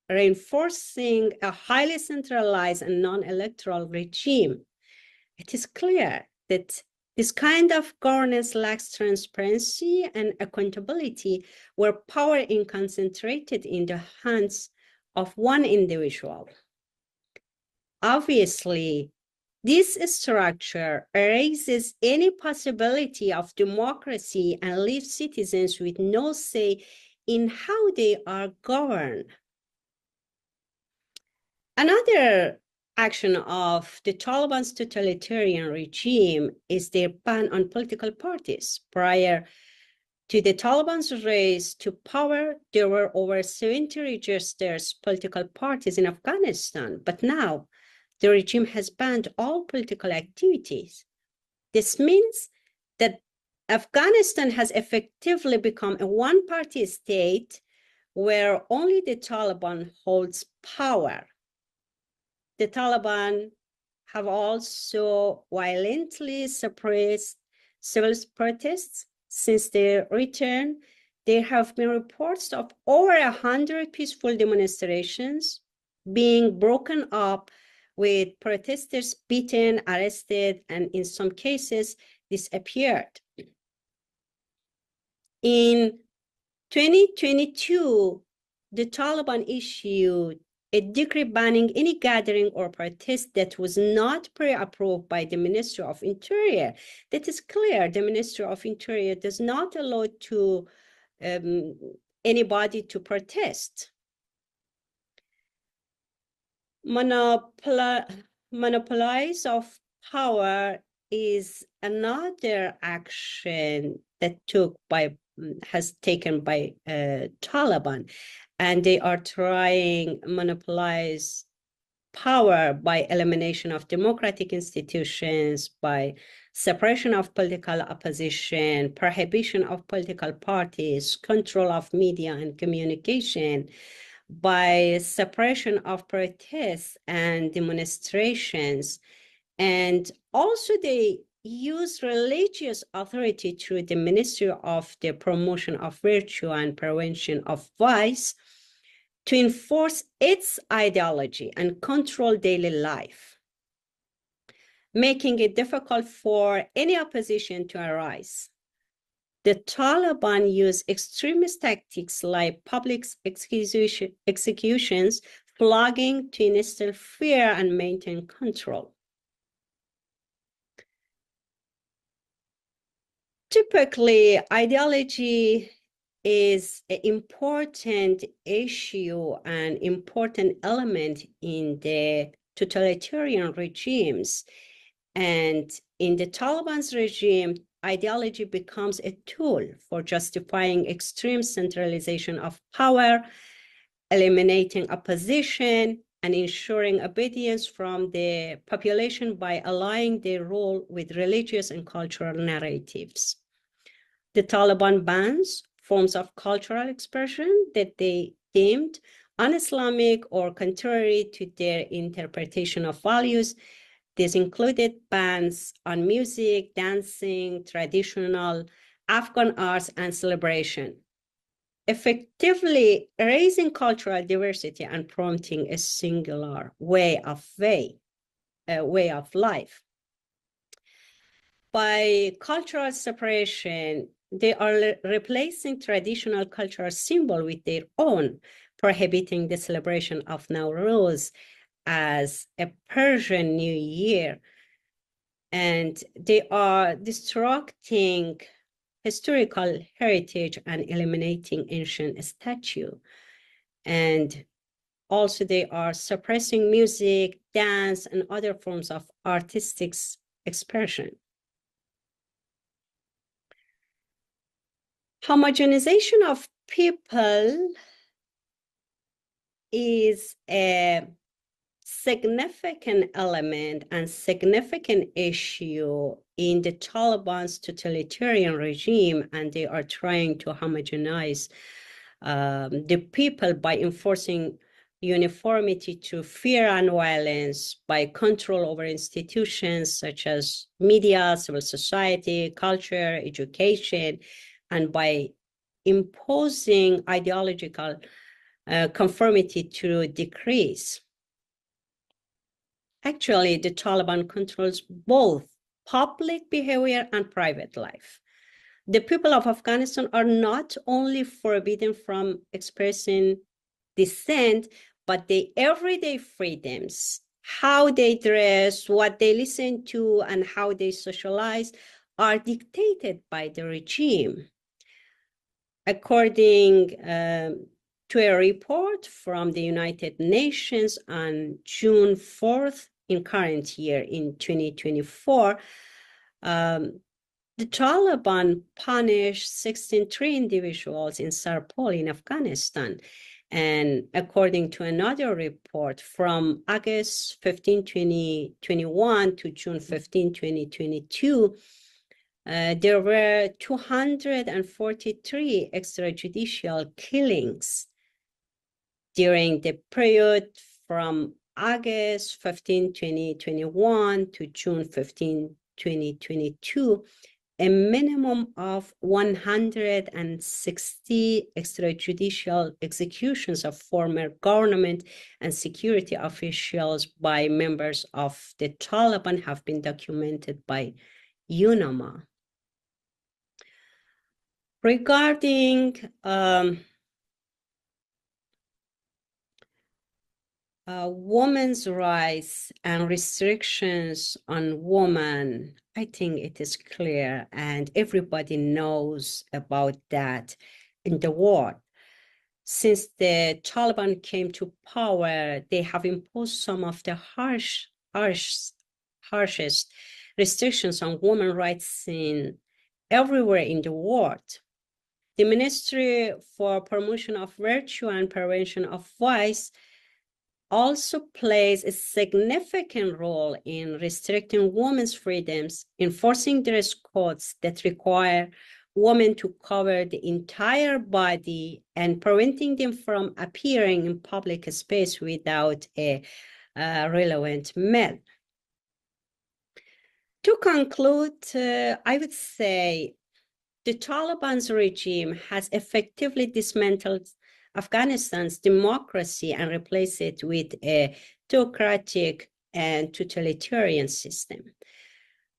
Speaker 5: reinforcing a highly centralized and non-electoral regime. It is clear that this kind of governance lacks transparency and accountability, where power is concentrated in the hands of one individual. Obviously, this structure erases any possibility of democracy and leaves citizens with no say in how they are governed. Another action of the Taliban's totalitarian regime is their ban on political parties. Prior to the Taliban's rise to power, there were over 70 registered political parties in Afghanistan, but now the regime has banned all political activities. This means that Afghanistan has effectively become a one-party state where only the Taliban holds power. The Taliban have also violently suppressed civil protests since their return. There have been reports of over 100 peaceful demonstrations being broken up, with protesters beaten, arrested, and in some cases disappeared. In 2022, the Taliban issued a decree banning any gathering or protest that was not pre-approved by the Ministry of Interior. That is clear. The Ministry of Interior does not allow anybody to protest. Monopolize of power is another action that has taken by Taliban, and they are trying monopolize power by elimination of democratic institutions, by suppression of political opposition, prohibition of political parties, control of media and communication, by suppression of protests and demonstrations. And also they use religious authority through the Ministry of the Promotion of Virtue and Prevention of Vice to enforce its ideology and control daily life, making it difficult for any opposition to arise. The Taliban use extremist tactics like public executions, flogging to instill fear and maintain control. Typically, ideology is an important issue and important element in the totalitarian regimes. And in the Taliban's regime, ideology becomes a tool for justifying extreme centralization of power, eliminating opposition, and ensuring obedience from the population by aligning their role with religious and cultural narratives. The Taliban bans forms of cultural expression that they deemed un-Islamic or contrary to their interpretation of values. This included bans on music, dancing, traditional Afghan arts, and celebration, effectively raising cultural diversity and promoting a singular way of life. By cultural separation, they are replacing traditional cultural symbols with their own, prohibiting the celebration of Nowruz as a Persian New Year. And they are destructing historical heritage and eliminating ancient statues. And also they are suppressing music, dance, and other forms of artistic expression. Homogenization of people is a significant element and significant issue in the Taliban's totalitarian regime, and they are trying to homogenize the people by enforcing uniformity to fear and violence by control over institutions such as media, civil society, culture, education, and by imposing ideological conformity to decrees. Actually, the Taliban controls both public behavior and private life. The people of Afghanistan are not only forbidden from expressing dissent, but their everyday freedoms, how they dress, what they listen to, and how they socialize are dictated by the regime. According to a report from the United Nations on June 4th in current year in 2024, the Taliban punished 63 individuals in Sarpol in Afghanistan. And according to another report from August 15, 2021 to June 15, 2022, there were 243 extrajudicial killings during the period from August 15, 2021 to June 15, 2022, a minimum of 160 extrajudicial executions of former government and security officials by members of the Taliban have been documented by UNAMA. Regarding women's rights and restrictions on women, I think it is clear and everybody knows about that in the world. Since the Taliban came to power, they have imposed some of the harshest restrictions on women's rights everywhere in the world. The Ministry for Promotion of Virtue and Prevention of Vice also plays a significant role in restricting women's freedoms, enforcing dress codes that require women to cover the entire body, and preventing them from appearing in public space without a relevant male. To conclude, I would say the Taliban's regime has effectively dismantled Afghanistan's democracy and replaced it with a theocratic and totalitarian system.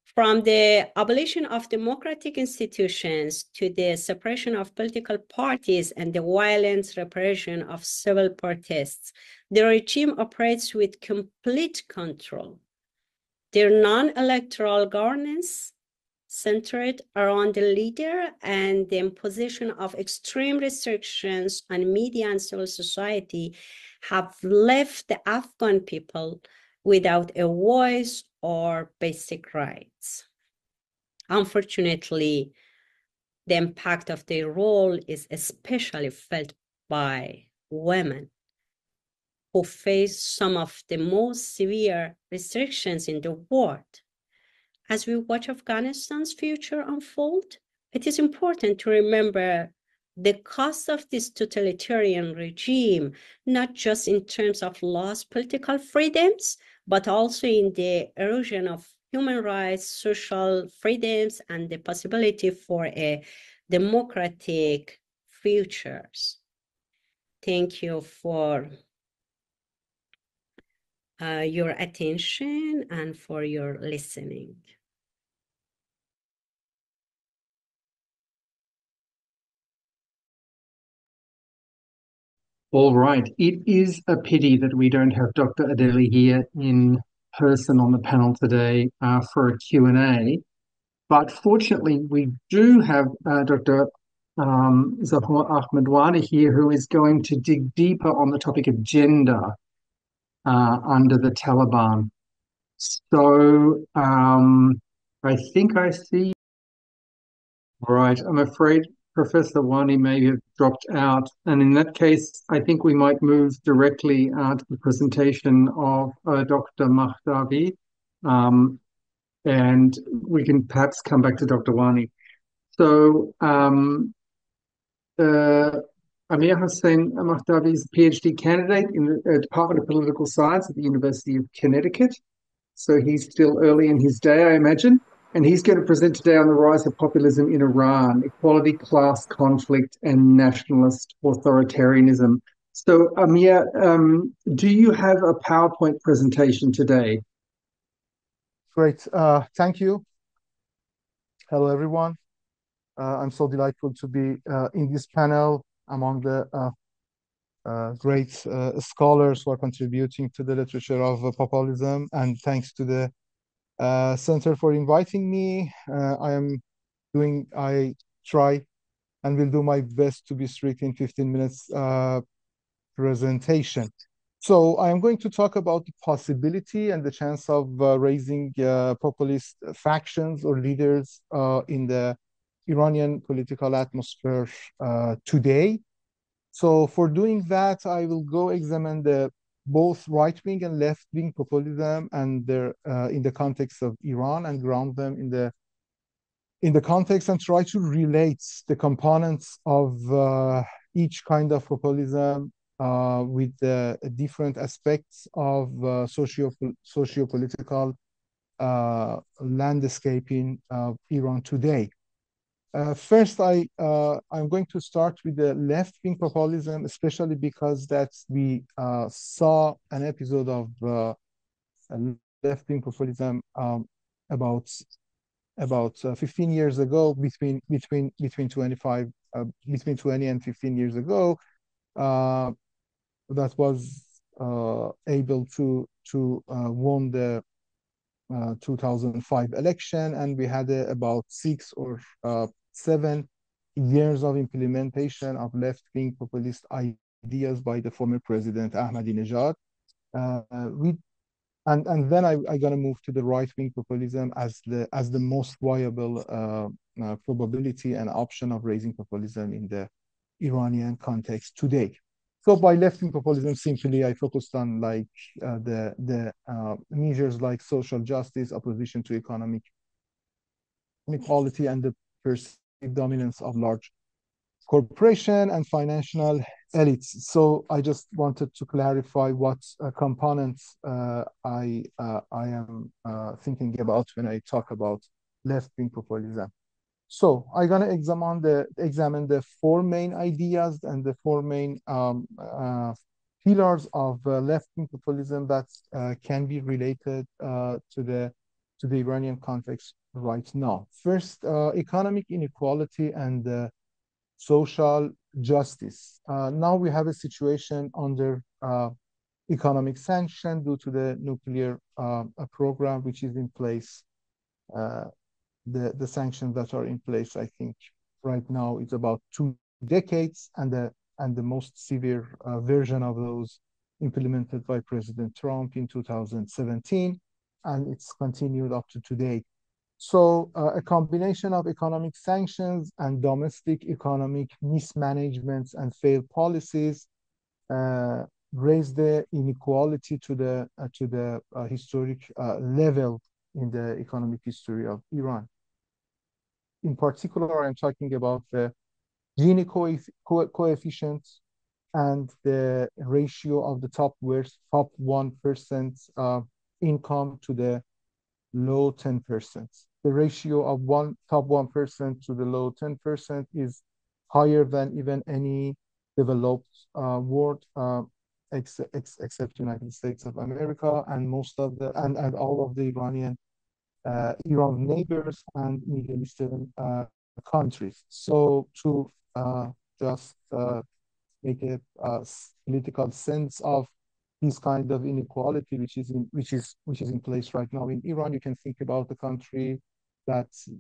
Speaker 5: From the abolition of democratic institutions to the suppression of political parties and the violent repression of civil protests, the regime operates with complete control. Their non-electoral governance centered around the leader and the imposition of extreme restrictions on media and civil society have left the Afghan people without a voice or basic rights. Unfortunately, the impact of their role is especially felt by women who face some of the most severe restrictions in the world. As we watch Afghanistan's future unfold, it is important to remember the cost of this totalitarian regime, not just in terms of lost political freedoms, but also in the erosion of human rights, social freedoms, and the possibility for a democratic futures. Thank you for your attention and for your listening.
Speaker 2: All right. It is a pity that we don't have Dr. Adeli here in person on the panel today for a Q&A. But fortunately, we do have Dr. Zahra Ahmedwani here, who is going to dig deeper on the topic of gender under the Taliban. So I think I see. All right. I'm afraid Professor Wani may have dropped out. And in that case, I think we might move directly to the presentation of Dr. Mahdavi. And we can perhaps come back to Dr. Wani. So Amir Hossein Mahdavi is a PhD candidate in the Department of Political Science at the University of Connecticut. So he's still early in his day, I imagine. And he's going to present today on the rise of populism in Iran, equality, class conflict, and nationalist authoritarianism. So, Amir, do you have a PowerPoint presentation today?
Speaker 6: Great. Thank you. Hello, everyone. I'm so delightful to be in this panel among the great scholars who are contributing to the literature of populism. And thanks to the Center for inviting me. I try and will do my best to be strict in 15 minutes presentation. So I am going to talk about the possibility and the chance of raising populist factions or leaders in the Iranian political atmosphere today. So for doing that, I will go examine the both right-wing and left-wing populism and their in the context of Iran, and ground them in the context and try to relate the components of each kind of populism with the different aspects of socio-political landscaping of Iran today. First, I'm going to start with the left-wing populism, especially because we saw an episode of left-wing populism about 15 years ago, between 20 and 15 years ago, that was able to won the 2005 election, and we had about 6 or 7 years of implementation of left-wing populist ideas by the former president Ahmadinejad. And then I'm going to move to the right-wing populism as the most viable probability and option of raising populism in the Iranian context today. So by left-wing populism, simply I focused on like the measures like social justice, opposition to economic inequality, and the perceived dominance of large corporation and financial elites. So I just wanted to clarify what components I am thinking about when I talk about left-wing populism. So I'm going to examine the 4 main ideas and the 4 main pillars of left-wing populism that can be related to the Iranian context right now. First, economic inequality and social justice. Now we have a situation under economic sanction due to the nuclear program which is in place. The sanctions that are in place, I think, right now is about 2 decades, and the most severe version of those implemented by President Trump in 2017, and it's continued up to today. So a combination of economic sanctions and domestic economic mismanagements and failed policies raised the inequality to the historic level in the economic history of Iran. In particular, I'm talking about the Gini coefficient and the ratio of the top 1% income to the low 10%. The ratio of top 1% to the low 10% is higher than even any developed world, except United States of America and most of and all of the Iran neighbors and Middle Eastern countries. So to just make a political sense of this kind of inequality which is in place right now in Iran, you can think about the country that's the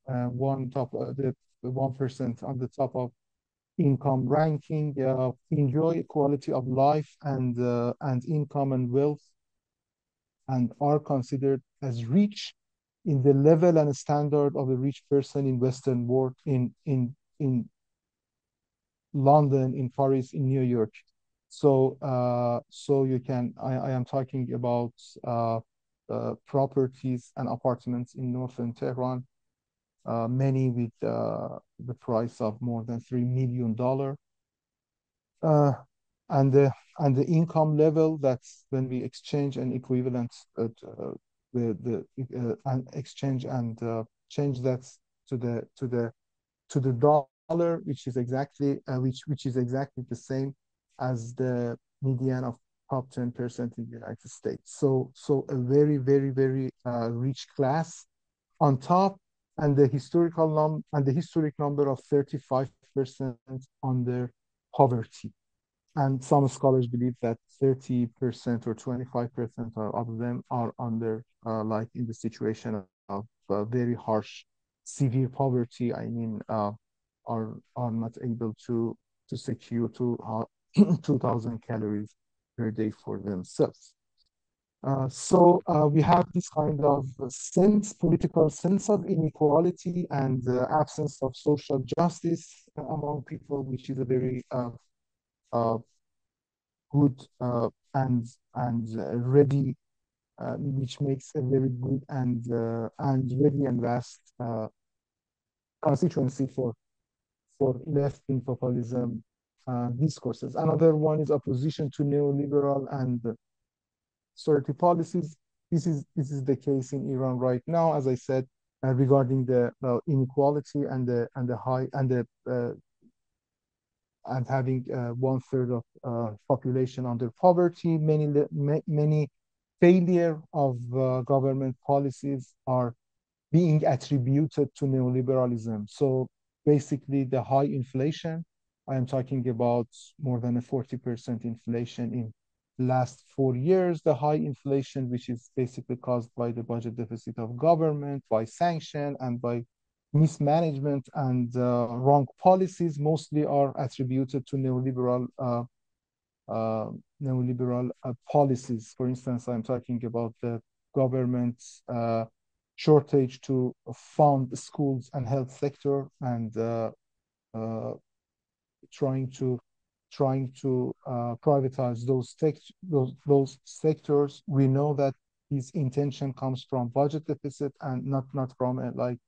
Speaker 6: 1% on the top of income ranking enjoy equality of life and income and wealth, and are considered as rich in the level and standard of a rich person in Western world, in London, in Paris, in New York. So you can, I am talking about properties and apartments in northern Tehran many with the price of more than $3 million. And the income level, that's when we exchange an equivalent and exchange and change that to the dollar, which is exactly the same as the median of top 10% in the United States. So a very, very, very rich class on top, and the historic number of 35% under poverty. And some scholars believe that 30% or 25% of them are under, like in the situation of very harsh, severe poverty. I mean, are not able to secure 2,000 calories per day for themselves. So we have this kind of political sense of inequality and absence of social justice among people, which is a very good and ready, which makes a very good and ready and vast constituency for left-wing populism discourses. Another one is opposition to neoliberal and austerity policies. This is the case in Iran right now, as I said, regarding the inequality and the high and the and having 1/3 of population under poverty. Many failure of government policies are being attributed to neoliberalism. So basically, the high inflation, I am talking about more than a 40% inflation in last 4 years, the high inflation, which is basically caused by the budget deficit of government, by sanction, and by mismanagement and wrong policies, mostly are attributed to neoliberal policies. For instance, I'm talking about the government's shortage to fund schools and health sector, and trying to privatize those sectors. We know that this intention comes from budget deficit and not from like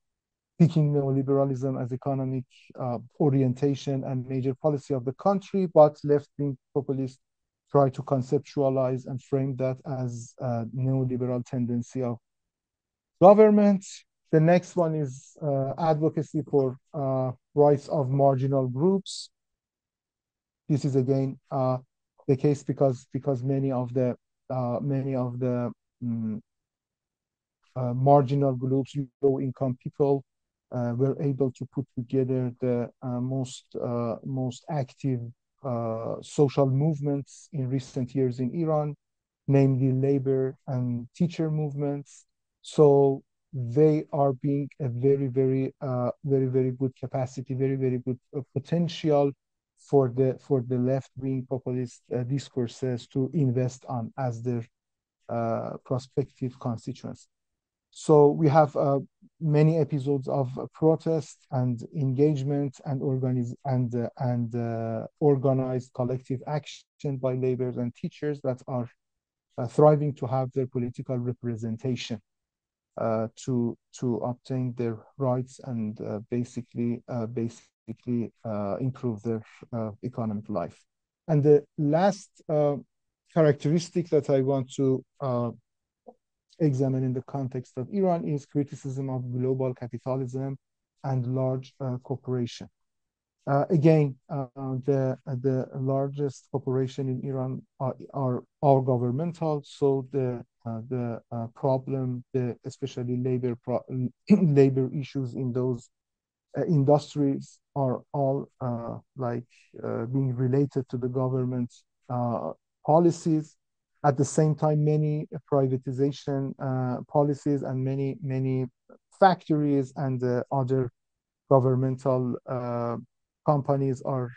Speaker 6: picking neoliberalism as economic orientation and major policy of the country, but left-wing populists try to conceptualize and frame that as a neoliberal tendency of government. The next one is advocacy for rights of marginal groups. This is again the case because many of the marginal groups, low-income people, were able to put together the most active social movements in recent years in Iran, namely labor and teacher movements. So they are being a very, very, very, very good capacity, very, very good potential for the left-wing populist discourses to invest on as their prospective constituents. So we have many episodes of protest and engagement and organized collective action by laborers and teachers that are thriving to have their political representation to obtain their rights and basically improve their economic life. And the last characteristic that I want to examine in the context of Iran is criticism of global capitalism and large corporation. Again, the largest corporation in Iran are governmental, so the problem, especially labor issues in those industries are all being related to the government policies. At the same time, many privatization policies and many factories and other governmental companies are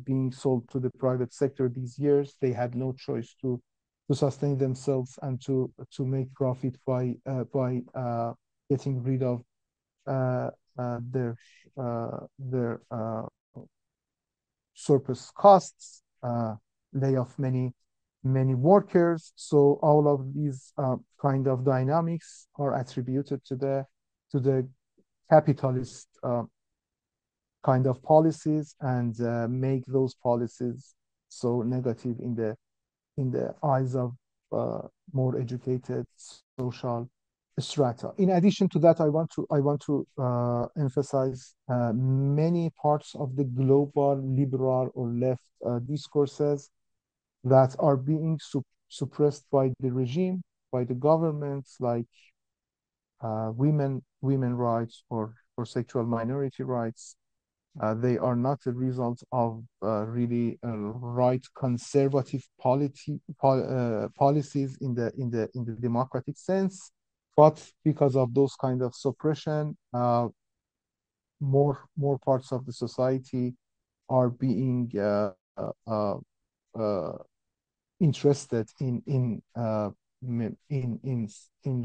Speaker 6: being sold to the private sector these years. They had no choice to sustain themselves and to make profit by getting rid of their surplus costs, lay off many workers. So all of these kind of dynamics are attributed to the capitalist kind of policies and make those policies so negative in the eyes of more educated social strata. In addition to that, I want to emphasize many parts of the global liberal or left discourses that are being suppressed by the regime, by the governments, like women rights or sexual minority rights. They are not a result of really right conservative policies in the democratic sense, but because of those kind of suppression, more parts of the society are being interested in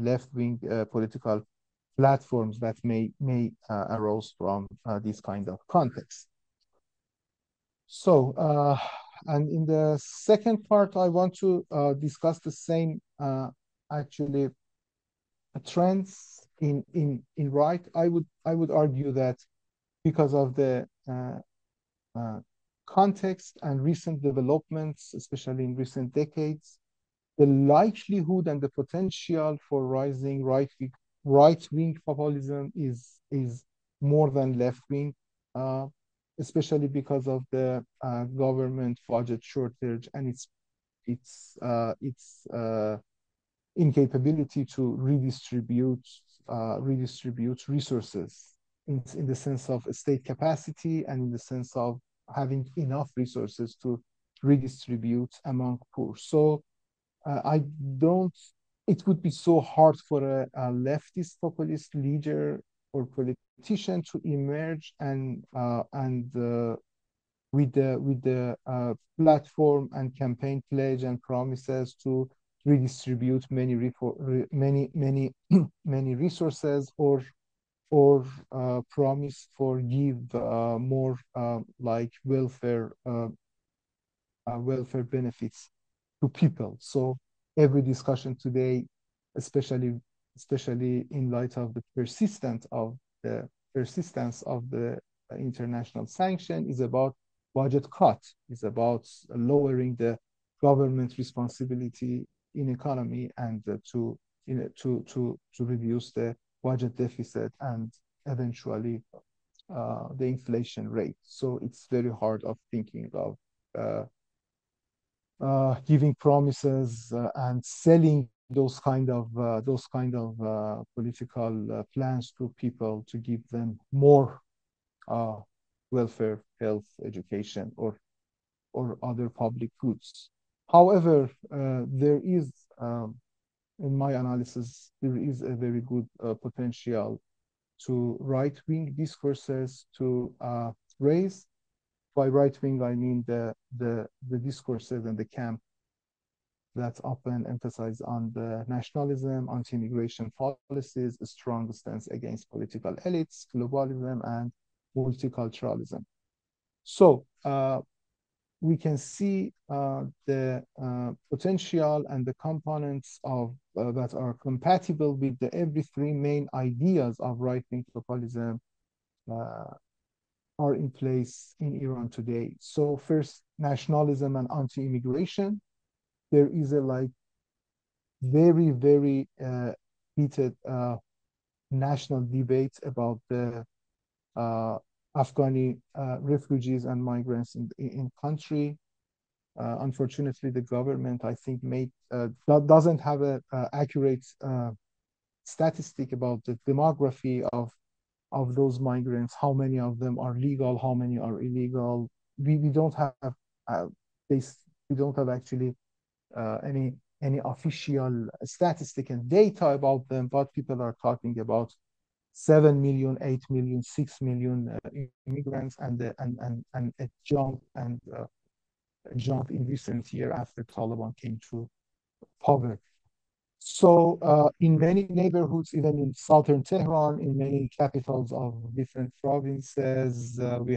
Speaker 6: left-wing political platforms that may arise from this kind of context. So, and in the second part, I want to discuss the same actually trends in right. I would argue that because of the context and recent developments, especially in recent decades, the likelihood and the potential for rising right-wing populism is more than left-wing, especially because of the government budget shortage and its incapability to redistribute resources in the sense of state capacity and in the sense of having enough resources to redistribute among poor. So I don't. It would be so hard for a leftist populist leader or politician to emerge and with the platform and campaign pledge and promises to redistribute many resources or promise for give more like welfare benefits to people. So every discussion today, especially in light of the persistence of the international sanction, is about budget cut, is about lowering the government responsibility in economy and to reduce the budget deficit and eventually the inflation rate. So it's very hard of thinking of giving promises and selling those kind of political plans to people to give them more welfare, health, education, or other public goods. However, there is, in my analysis, there is a very good potential to right-wing discourses to raise. By right-wing, I mean the discourses and the camp that often emphasize on the nationalism, anti-immigration policies, a strong stance against political elites, globalism, and multiculturalism. So we can see the potential and the components of that are compatible with the every three main ideas of right-wing populism are in place in Iran today. So first, nationalism and anti-immigration. There is a like very, very heated national debate about the Afghani refugees and migrants in country. Unfortunately, the government, I think, doesn't have a accurate statistic about the demography of those migrants. How many of them are legal? How many are illegal? We don't have we don't have actually any official statistic and data about them, but people are talking about 7 million, 8 million, 6 million immigrants and a jump in recent year after Taliban came to power. So in many neighborhoods, even in southern Tehran, in many capitals of different provinces, we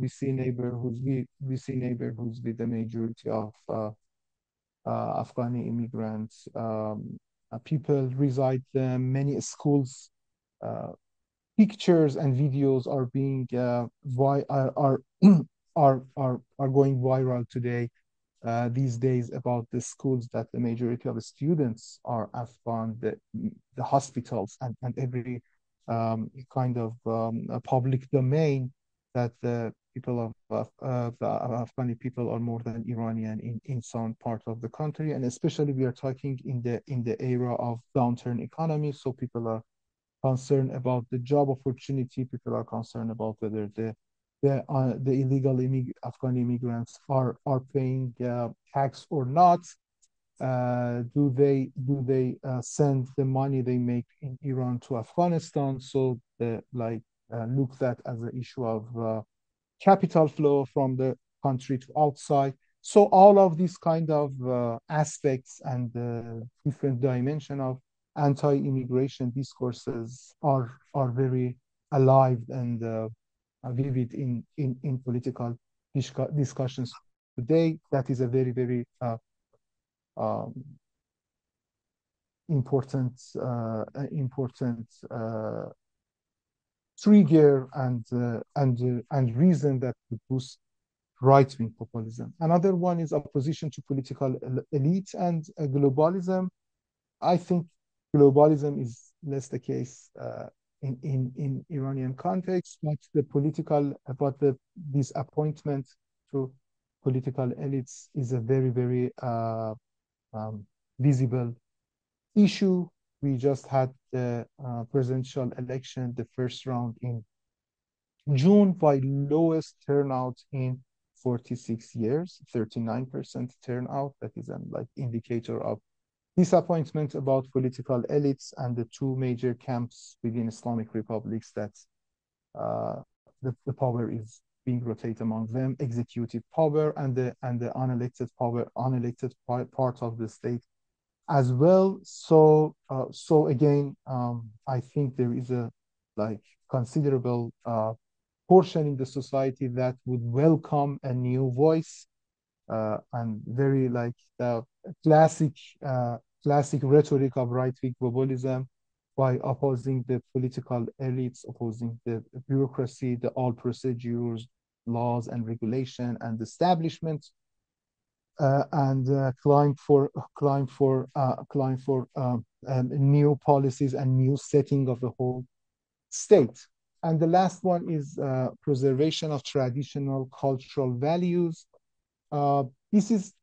Speaker 6: see neighborhoods with the majority of Afghani immigrants. People reside there. Many schools pictures and videos are being are going viral today these days about the schools that the majority of the students are Afghan, the hospitals, and every kind of public domain that the people the Afghani people are more than Iranian in some part of the country, and especially we are talking in the era of downturn economy, so people are concerned about the job opportunity. People are concerned about whether the illegal Afghan immigrants are paying tax or not. Do they send the money they make in Iran to Afghanistan? So the like looked at as an issue of capital flow from the country to outside. So all of these kind of aspects and different dimension of anti-immigration discourses are very alive and vivid in political discussions today. That is a very, very um, important trigger and reason that could boost right-wing populism. Another one is opposition to political elite and globalism. I think globalism is less the case in Iranian context, but the disappointment to political elites is a very, very visible issue. We just had the presidential election, the first round in June, by lowest turnout in 46 years, 39% turnout. That is an like indicator of disappointment about political elites and the two major camps within Islamic republics that the power is being rotated among them, executive power and the unelected part of the state as well. So again, I think there is a like considerable portion in the society that would welcome a new voice and very like the classic rhetoric of right-wing populism by opposing the political elites, opposing the bureaucracy, the all procedures, laws and regulation and establishment, and climb for new policies and new setting of the whole state. And the last one is preservation of traditional cultural values. This is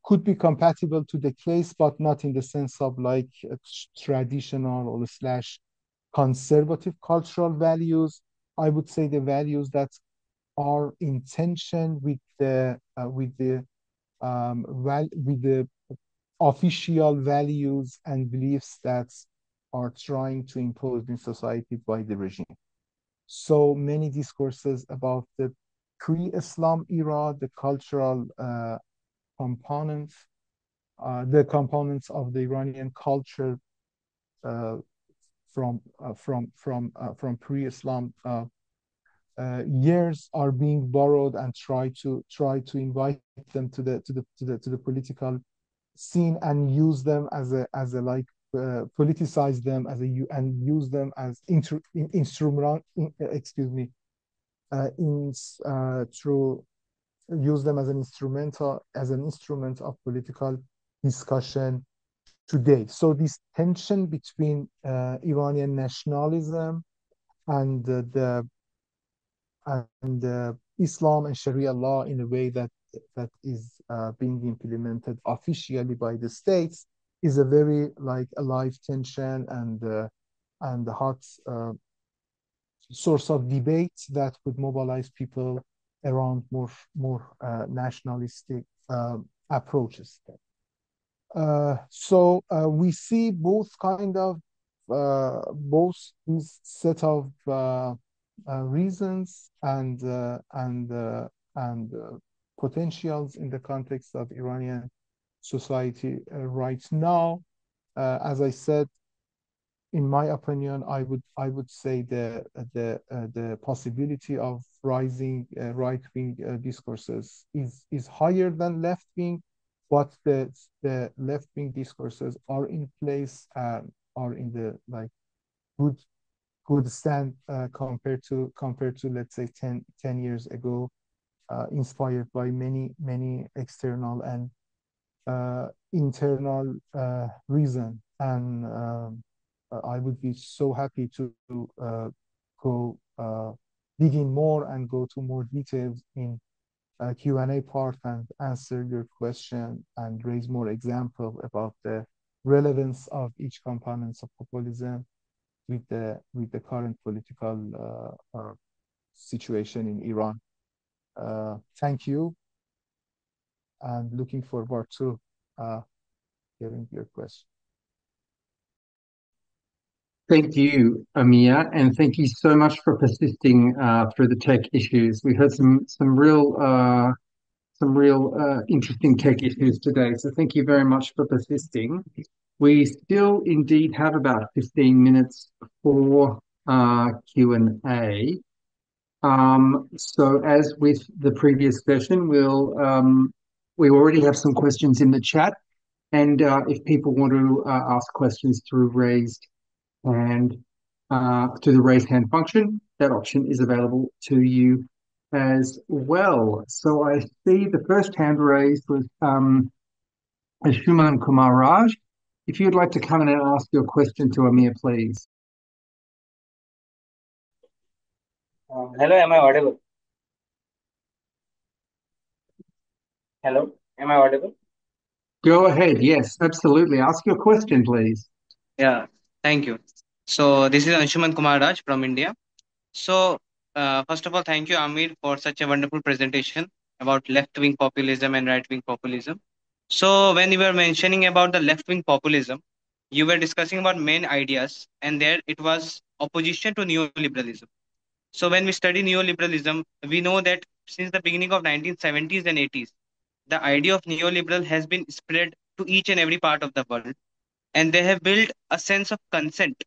Speaker 6: could be compatible to the case, but not in the sense of like traditional or / conservative cultural values. I would say the values that are in tension with the official values and beliefs that are trying to impose in society by the regime. So many discourses about the pre-Islam era, the cultural components, the components of the Iranian culture from pre-Islam years are being borrowed and try to invite them to the political scene and use them as a like politicize them and use them as instrument through use them as an instrument of political discussion today. So this tension between Iranian nationalism and Islam and Sharia law in a way that is being implemented officially by the states is a very like alive tension and the hot source of debate that could mobilize people around more nationalistic approaches. So we see both these set of reasons and potentials in the context of Iranian society right now. As I said, in my opinion, I would say the possibility of rising right-wing discourses is higher than left-wing, but the left-wing discourses are in place, are in the like good stand compared to let's say 10 years ago, inspired by many external and internal reason. And I would be so happy to go dig in more and go to more details in Q&A part and answer your question and raise more example about the relevance of each components of populism with the current political situation in Iran. Thank you, and looking forward to hearing your question.
Speaker 2: Thank you, Amir, and thank you so much for persisting through the tech issues. We heard some real interesting tech issues today, so thank you very much for persisting. We still indeed have about 15 minutes for Q&A. So as with the previous session, we already have some questions in the chat, and if people want to ask questions through the raise hand function, that option is available to you as well. So I see the first hand raised was Shuman Kumar Raj. If you'd like to come in and ask your question to Amir, please.
Speaker 7: Hello, am I audible? Hello, am I audible?
Speaker 2: Go ahead. Yes, absolutely. Ask your question, please.
Speaker 7: Yeah, thank you. So this is Anshuman Kumar Raj from India. So first of all, thank you, Amir, for such a wonderful presentation about left-wing populism and right-wing populism. So when you were mentioning about the left-wing populism, you were discussing about main ideas, and there it was opposition to neoliberalism. So when we study neoliberalism, we know that since the beginning of 1970s and 80s, the idea of neoliberal has been spread to each and every part of the world, and they have built a sense of consent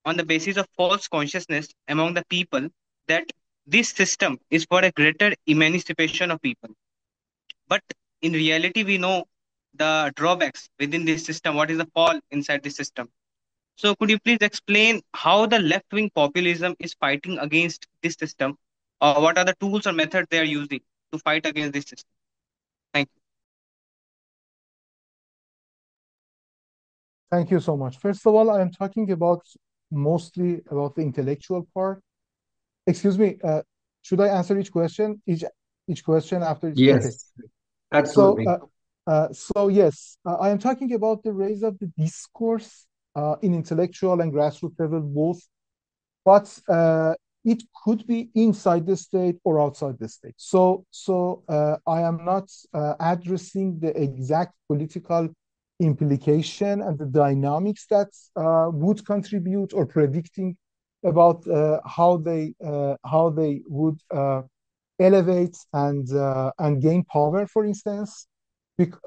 Speaker 7: on the basis of false consciousness among the people that this system is for a greater emancipation of people. But in reality, we know the drawbacks within this system, what is the fall inside the system. So could you please explain how the left-wing populism is fighting against this system, or what are the tools or methods they are using to fight against this system? Thank you.
Speaker 6: Thank you so much. First of all, I am talking about mostly about the intellectual part. Excuse me, should I answer each question after each?
Speaker 2: Yes,
Speaker 6: okay.
Speaker 2: Absolutely.
Speaker 6: So yes, I am talking about the rise of the discourse in intellectual and grassroots level both, but it could be inside the state or outside the state. So I am not addressing the exact political implication and the dynamics that would contribute or predicting about how they would elevate and gain power, for instance.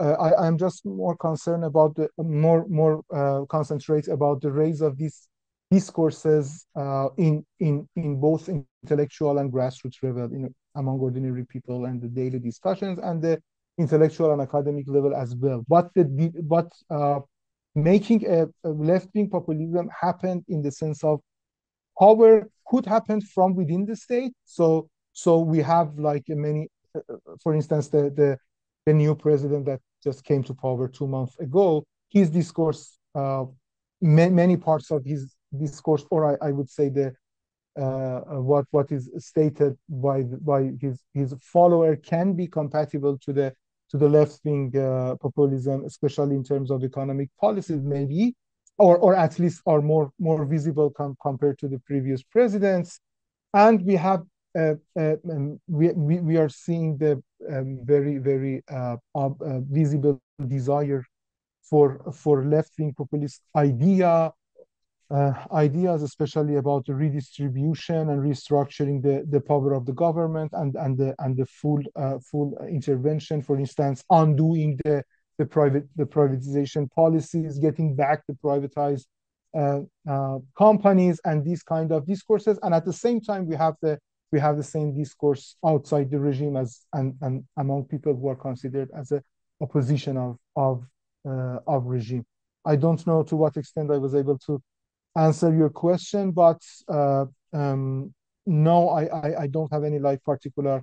Speaker 6: I'm just more concerned about the more concentrate about the rise of these discourses in both intellectual and grassroots level, among ordinary people and the daily discussions, and the intellectual and academic level as well. But making a left-wing populism happen in the sense of power could happen from within the state. So we have like many, for instance, the new president that just came to power 2 months ago, his discourse, many parts of his discourse, or I would say what is stated by his follower can be compatible to the left-wing populism, especially in terms of economic policies, maybe, or at least are more visible compared to the previous presidents. And we have we are seeing the very visible desire for left-wing populist ideas, especially about the redistribution and restructuring the power of the government and the full intervention. For instance, undoing the privatization policies, getting back the privatized companies, and these kind of discourses. And at the same time, we have the same discourse outside the regime and among people who are considered as a opposition of regime. I don't know to what extent I was able to answer your question, but no, I don't have any like particular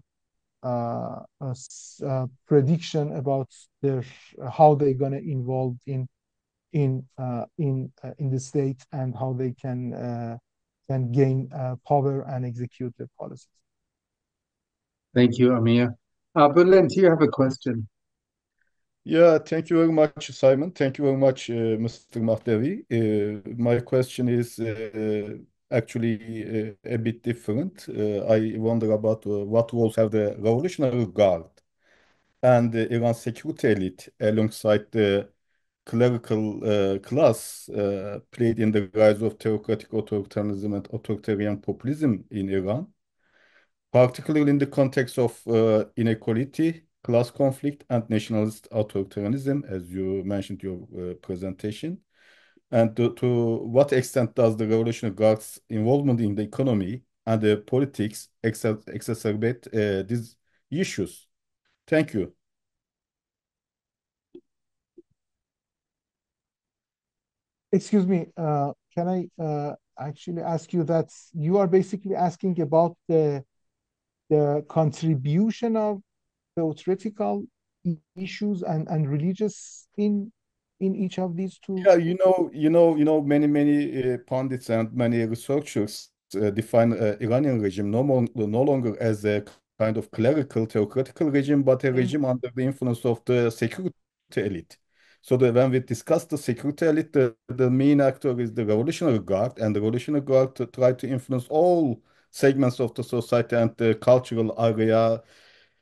Speaker 6: prediction about their how they're gonna involve in the state and how they can gain power and execute their policies.
Speaker 2: Thank you, Amir. Bulent, do you have a question?
Speaker 4: Yeah, thank you very much, Simon. Thank you very much, Mr. Mahdavi. My question is actually a bit different. I wonder about what roles have the Revolutionary Guard and the Iran security elite alongside the clerical class played in the rise of theocratic authoritarianism and authoritarian populism in Iran, particularly in the context of inequality, class conflict, and nationalist authoritarianism, as you mentioned in your presentation. And to what extent does the Revolutionary Guard's involvement in the economy and the politics exacerbate these issues? Thank you.
Speaker 6: Excuse me, can I actually ask you that you are basically asking about the contribution of theoretical issues and religious in each of these two?
Speaker 4: Yeah, many pundits and many researchers define Iranian regime no longer as a kind of clerical theocratical regime, but a regime under the influence of the security elite. So when we discuss the security elite, the main actor is the Revolutionary Guard, and the Revolutionary Guard try to influence all segments of the society and the cultural area,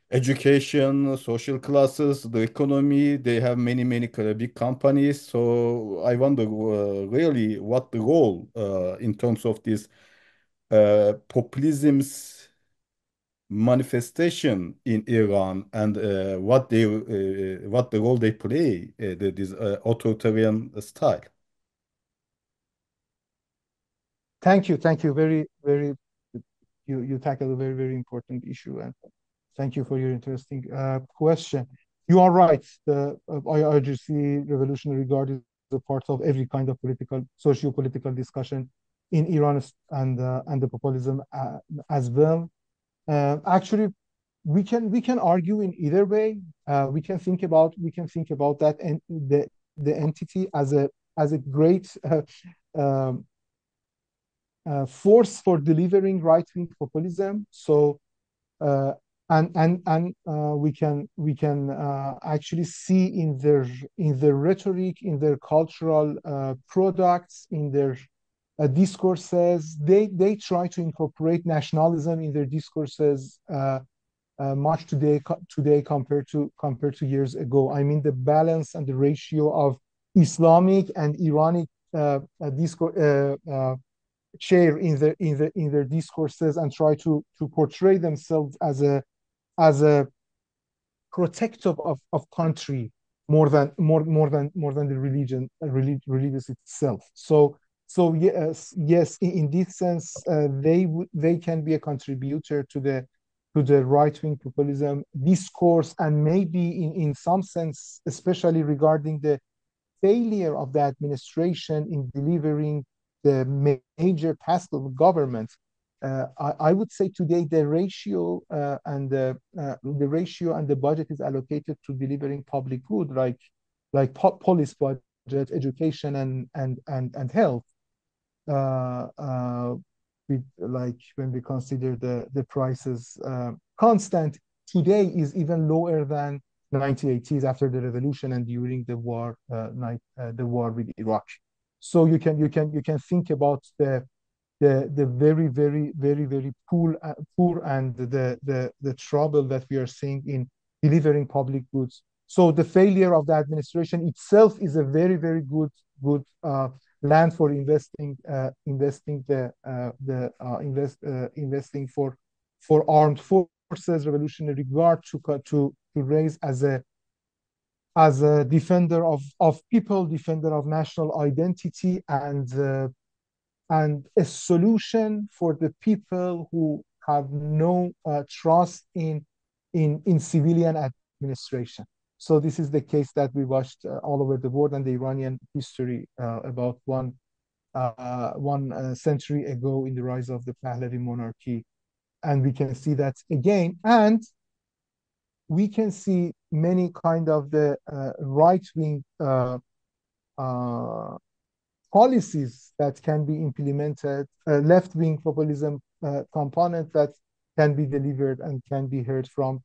Speaker 4: education, social classes, the economy. They have many big companies. So I wonder really what the role in terms of this populism's manifestation in Iran and what the role they play this authoritarian style.
Speaker 6: Thank you. Very, you tackled a very important issue, and thank you for your interesting question. You are right. The IRGC Revolutionary Guard is a part of every kind of socio-political discussion in Iran and the populism as well. Actually, we can argue in either way. We can think about that and the entity as a great force for delivering right-wing populism. So we can actually see in their rhetoric, in their cultural products, in their discourses, they try to incorporate nationalism in their discourses much today compared to years ago. I mean, the balance and the ratio of Islamic and Iranic discourse share in their discourses and try to portray themselves as a protector of country more than the religious itself. So yes, in this sense, they can be a contributor to the right-wing populism discourse, and maybe in some sense, especially regarding the failure of the administration in delivering the major task of the government. I would say today the ratio and the budget is allocated to delivering public good, like police budget, education, and health. With, like, when we consider the prices constant, today is even lower than 1980s after the revolution and during the war with Iraq. So you can think about the very poor and the trouble that we are seeing in delivering public goods. So the failure of the administration itself is a very good land for investing for armed forces, Revolutionary Guard to raise as a defender of people, defender of national identity, and a solution for the people who have no trust in civilian administration. So this is the case that we watched all over the world, and the Iranian history about one century ago in the rise of the Pahlavi monarchy. And we can see that again. And we can see many kind of the right-wing policies that can be implemented, left-wing populism component that can be delivered and can be heard from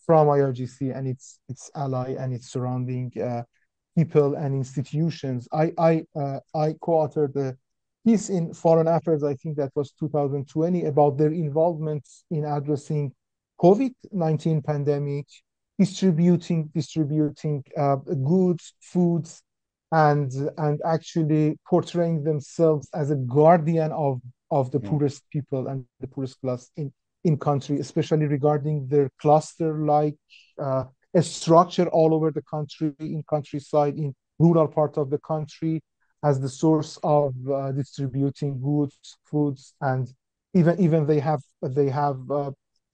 Speaker 6: IRGC and its ally and its surrounding people and institutions. I co-authored the piece in Foreign Affairs, I think that was 2020, about their involvement in addressing COVID-19 pandemic, distributing goods, foods, and actually portraying themselves as a guardian of the poorest people and the poorest class in country, especially regarding their cluster-like a structure all over the country, in countryside, in rural part of the country, as the source of distributing goods, foods, and even they have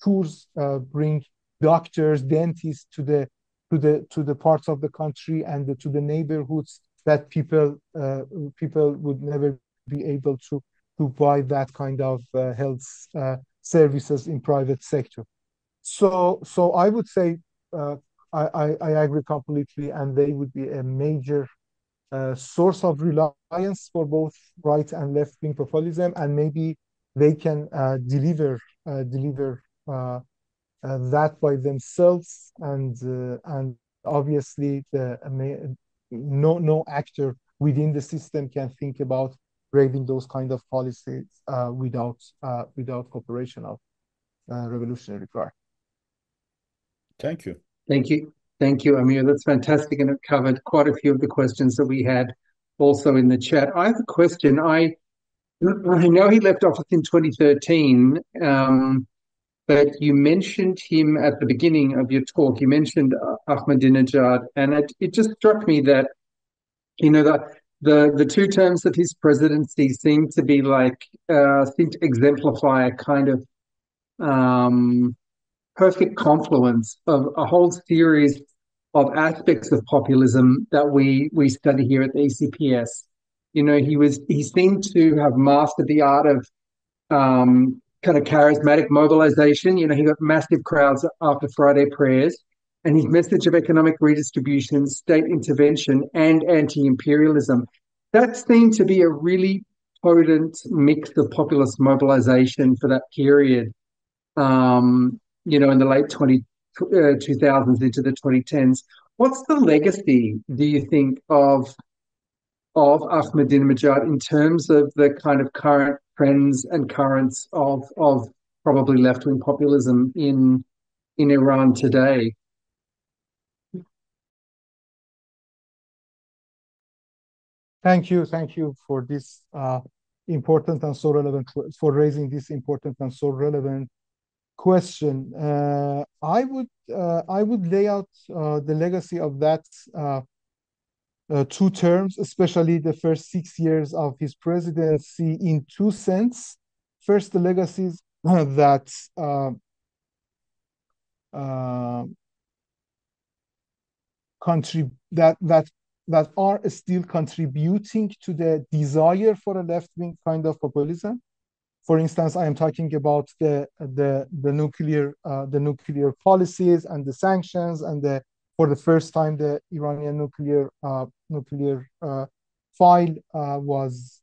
Speaker 6: tours, bring doctors, dentists to the parts of the country and to the neighborhoods that people would never be able to buy that kind of health services in private sector. So I would say I agree completely, and they would be a major source of reliance for both right and left wing populism, and maybe they can deliver that by themselves, and obviously no actor within the system can think about raising those kind of policies without cooperation of revolutionary guard.
Speaker 4: Thank you.
Speaker 2: Thank you, Amir. That's fantastic, and it covered quite a few of the questions that we had also in the chat. I have a question. I know he left office in 2013, but you mentioned him at the beginning of your talk. You mentioned Ahmadinejad, and it just struck me that, you know, the two terms of his presidency seem to exemplify a kind of perfect confluence of a whole series of aspects of populism that we study here at the ECPS. You know, he seemed to have mastered the art of kind of charismatic mobilization. You know, he got massive crowds after Friday prayers, and his message of economic redistribution, state intervention, and anti-imperialism, that seemed to be a really potent mix of populist mobilization for that period. You know, in the late 2000s into the 2010s. What's the legacy, do you think, of Ahmadinejad in terms of the kind of current trends and currents of probably left-wing populism in Iran today?
Speaker 6: Thank you for this important and so relevant, for raising this important and so relevant question. I would lay out the legacy of that two terms, especially the first 6 years of his presidency, in two sense. First, the legacies that are still contributing to the desire for a left-wing kind of populism. For instance, I am talking about the nuclear policies and the sanctions, and for the first time the Iranian nuclear file was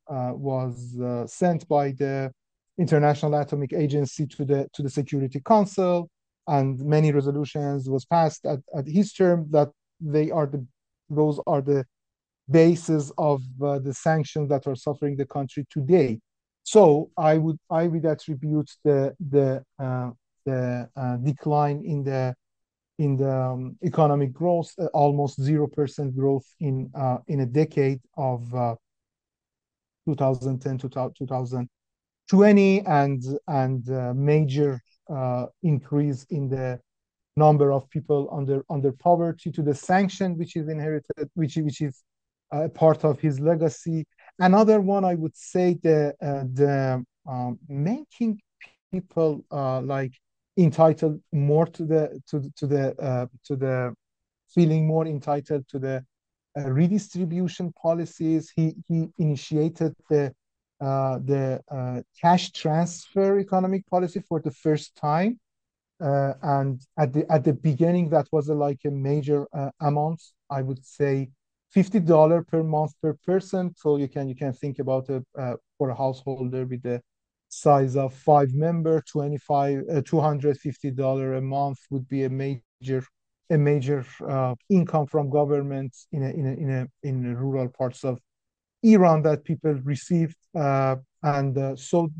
Speaker 6: sent by the International Atomic Agency to the Security Council, and many resolutions was passed at his term that those are the basis of the sanctions that are suffering the country today. So I would attribute the decline in the economic growth, almost 0% growth in a decade of 2010 to 2020, and major increase in the number of people under poverty, to the sanction which is inherited, which is part of his legacy. Another one, I would say, making people like entitled more to the feeling more entitled to the redistribution policies. He initiated the the cash transfer economic policy for the first time. And at the beginning, that was like a major amount. I would say $50 per month per person. So you can think about it for a householder with the size of 5 members, $250 a month would be a major income from government in rural parts of Iran that people received, so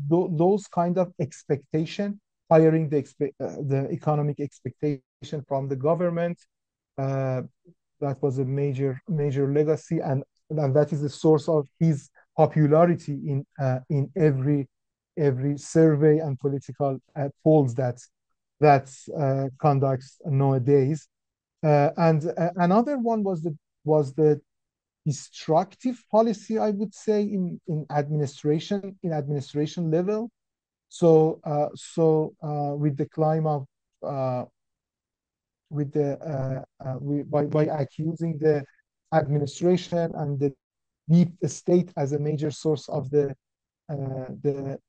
Speaker 6: those kind of expectation, hiring the economic expectation from the government, that was a major legacy, and that is the source of his popularity in every survey and political polls that conducts nowadays. And another one was the destructive policy, I would say, in administration level. So with the climb of by accusing the administration and the deep state as a major source of the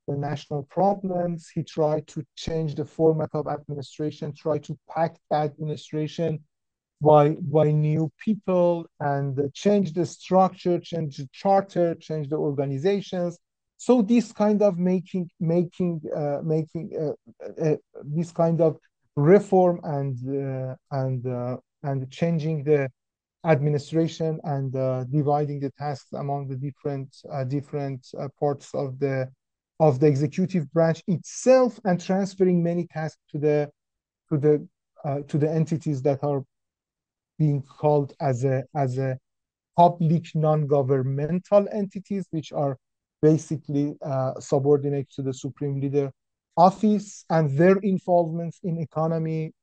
Speaker 6: national problems, he tried to change the format of administration, try to pack the administration by new people, and change the structure, change the charter, change the organizations. So this kind of making this kind of reform and changing the administration and dividing the tasks among the different parts of the executive branch itself, and transferring many tasks to the entities that are being called as a public non-governmental entities, which are basically subordinate to the supreme leader office, and their involvements in economy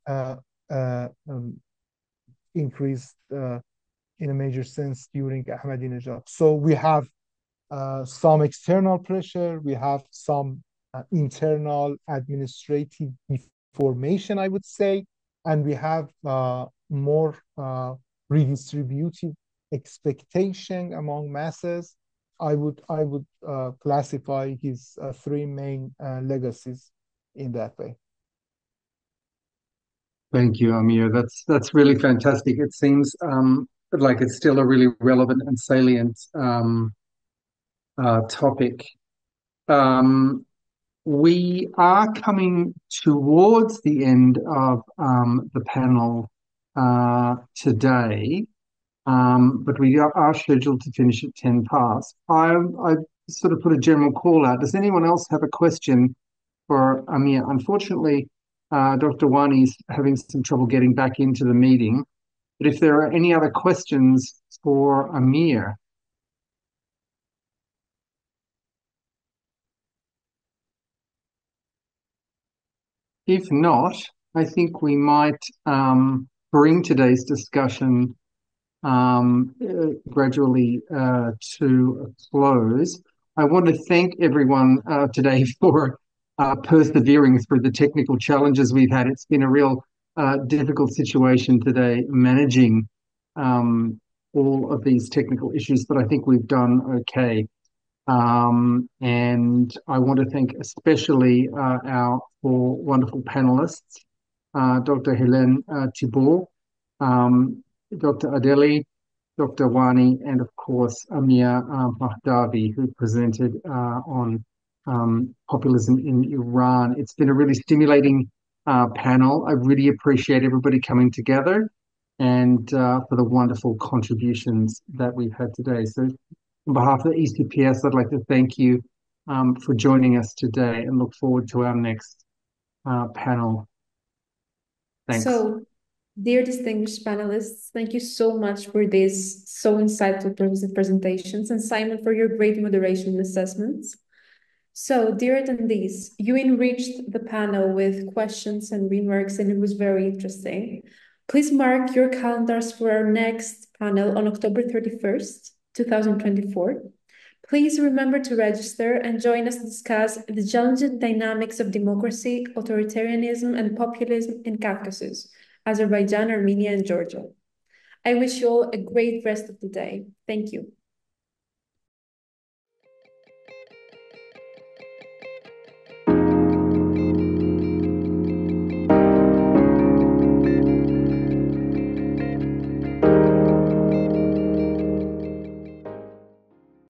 Speaker 6: increased in a major sense during Ahmadinejad. So we have some external pressure, we have some internal administrative deformation, I would say, and we have more redistributive expectation among masses. I would classify his 3 main legacies in that way.
Speaker 2: Thank you, Amir. That's really fantastic. It seems like it's still a really relevant and salient topic. We are coming towards the end of the panel today, but we are scheduled to finish at 10 past. I sort of put a general call out. Does anyone else have a question for Amir? Unfortunately, Dr. Wani is having some trouble getting back into the meeting, but if there are any other questions for Amir. If not, I think we might bring today's discussion gradually to a close. I want to thank everyone today for persevering through the technical challenges we've had. It's been a real difficult situation today, managing all of these technical issues, but I think we've done okay. And I want to thank especially our 4 wonderful panelists, Dr. Hélène Thibault, Dr. Adeli, Dr. Wani, and of course Amir Mahdavi, who presented on populism in Iran. It's been a really stimulating panel. I really appreciate everybody coming together and for the wonderful contributions that we've had today. So on behalf of the ECPS, I'd like to thank you for joining us today and look forward to our next panel. Thanks.
Speaker 1: So, dear distinguished panelists, thank you so much for these so insightful presentations, and Simon for your great moderation and assessments. So, dear attendees, you enriched the panel with questions and remarks, and it was very interesting. Please mark your calendars for our next panel on October 31st, 2024. Please remember to register and join us to discuss the challenging dynamics of democracy, authoritarianism, and populism in Caucasus, Azerbaijan, Armenia, and Georgia. I wish you all a great rest of the day. Thank you.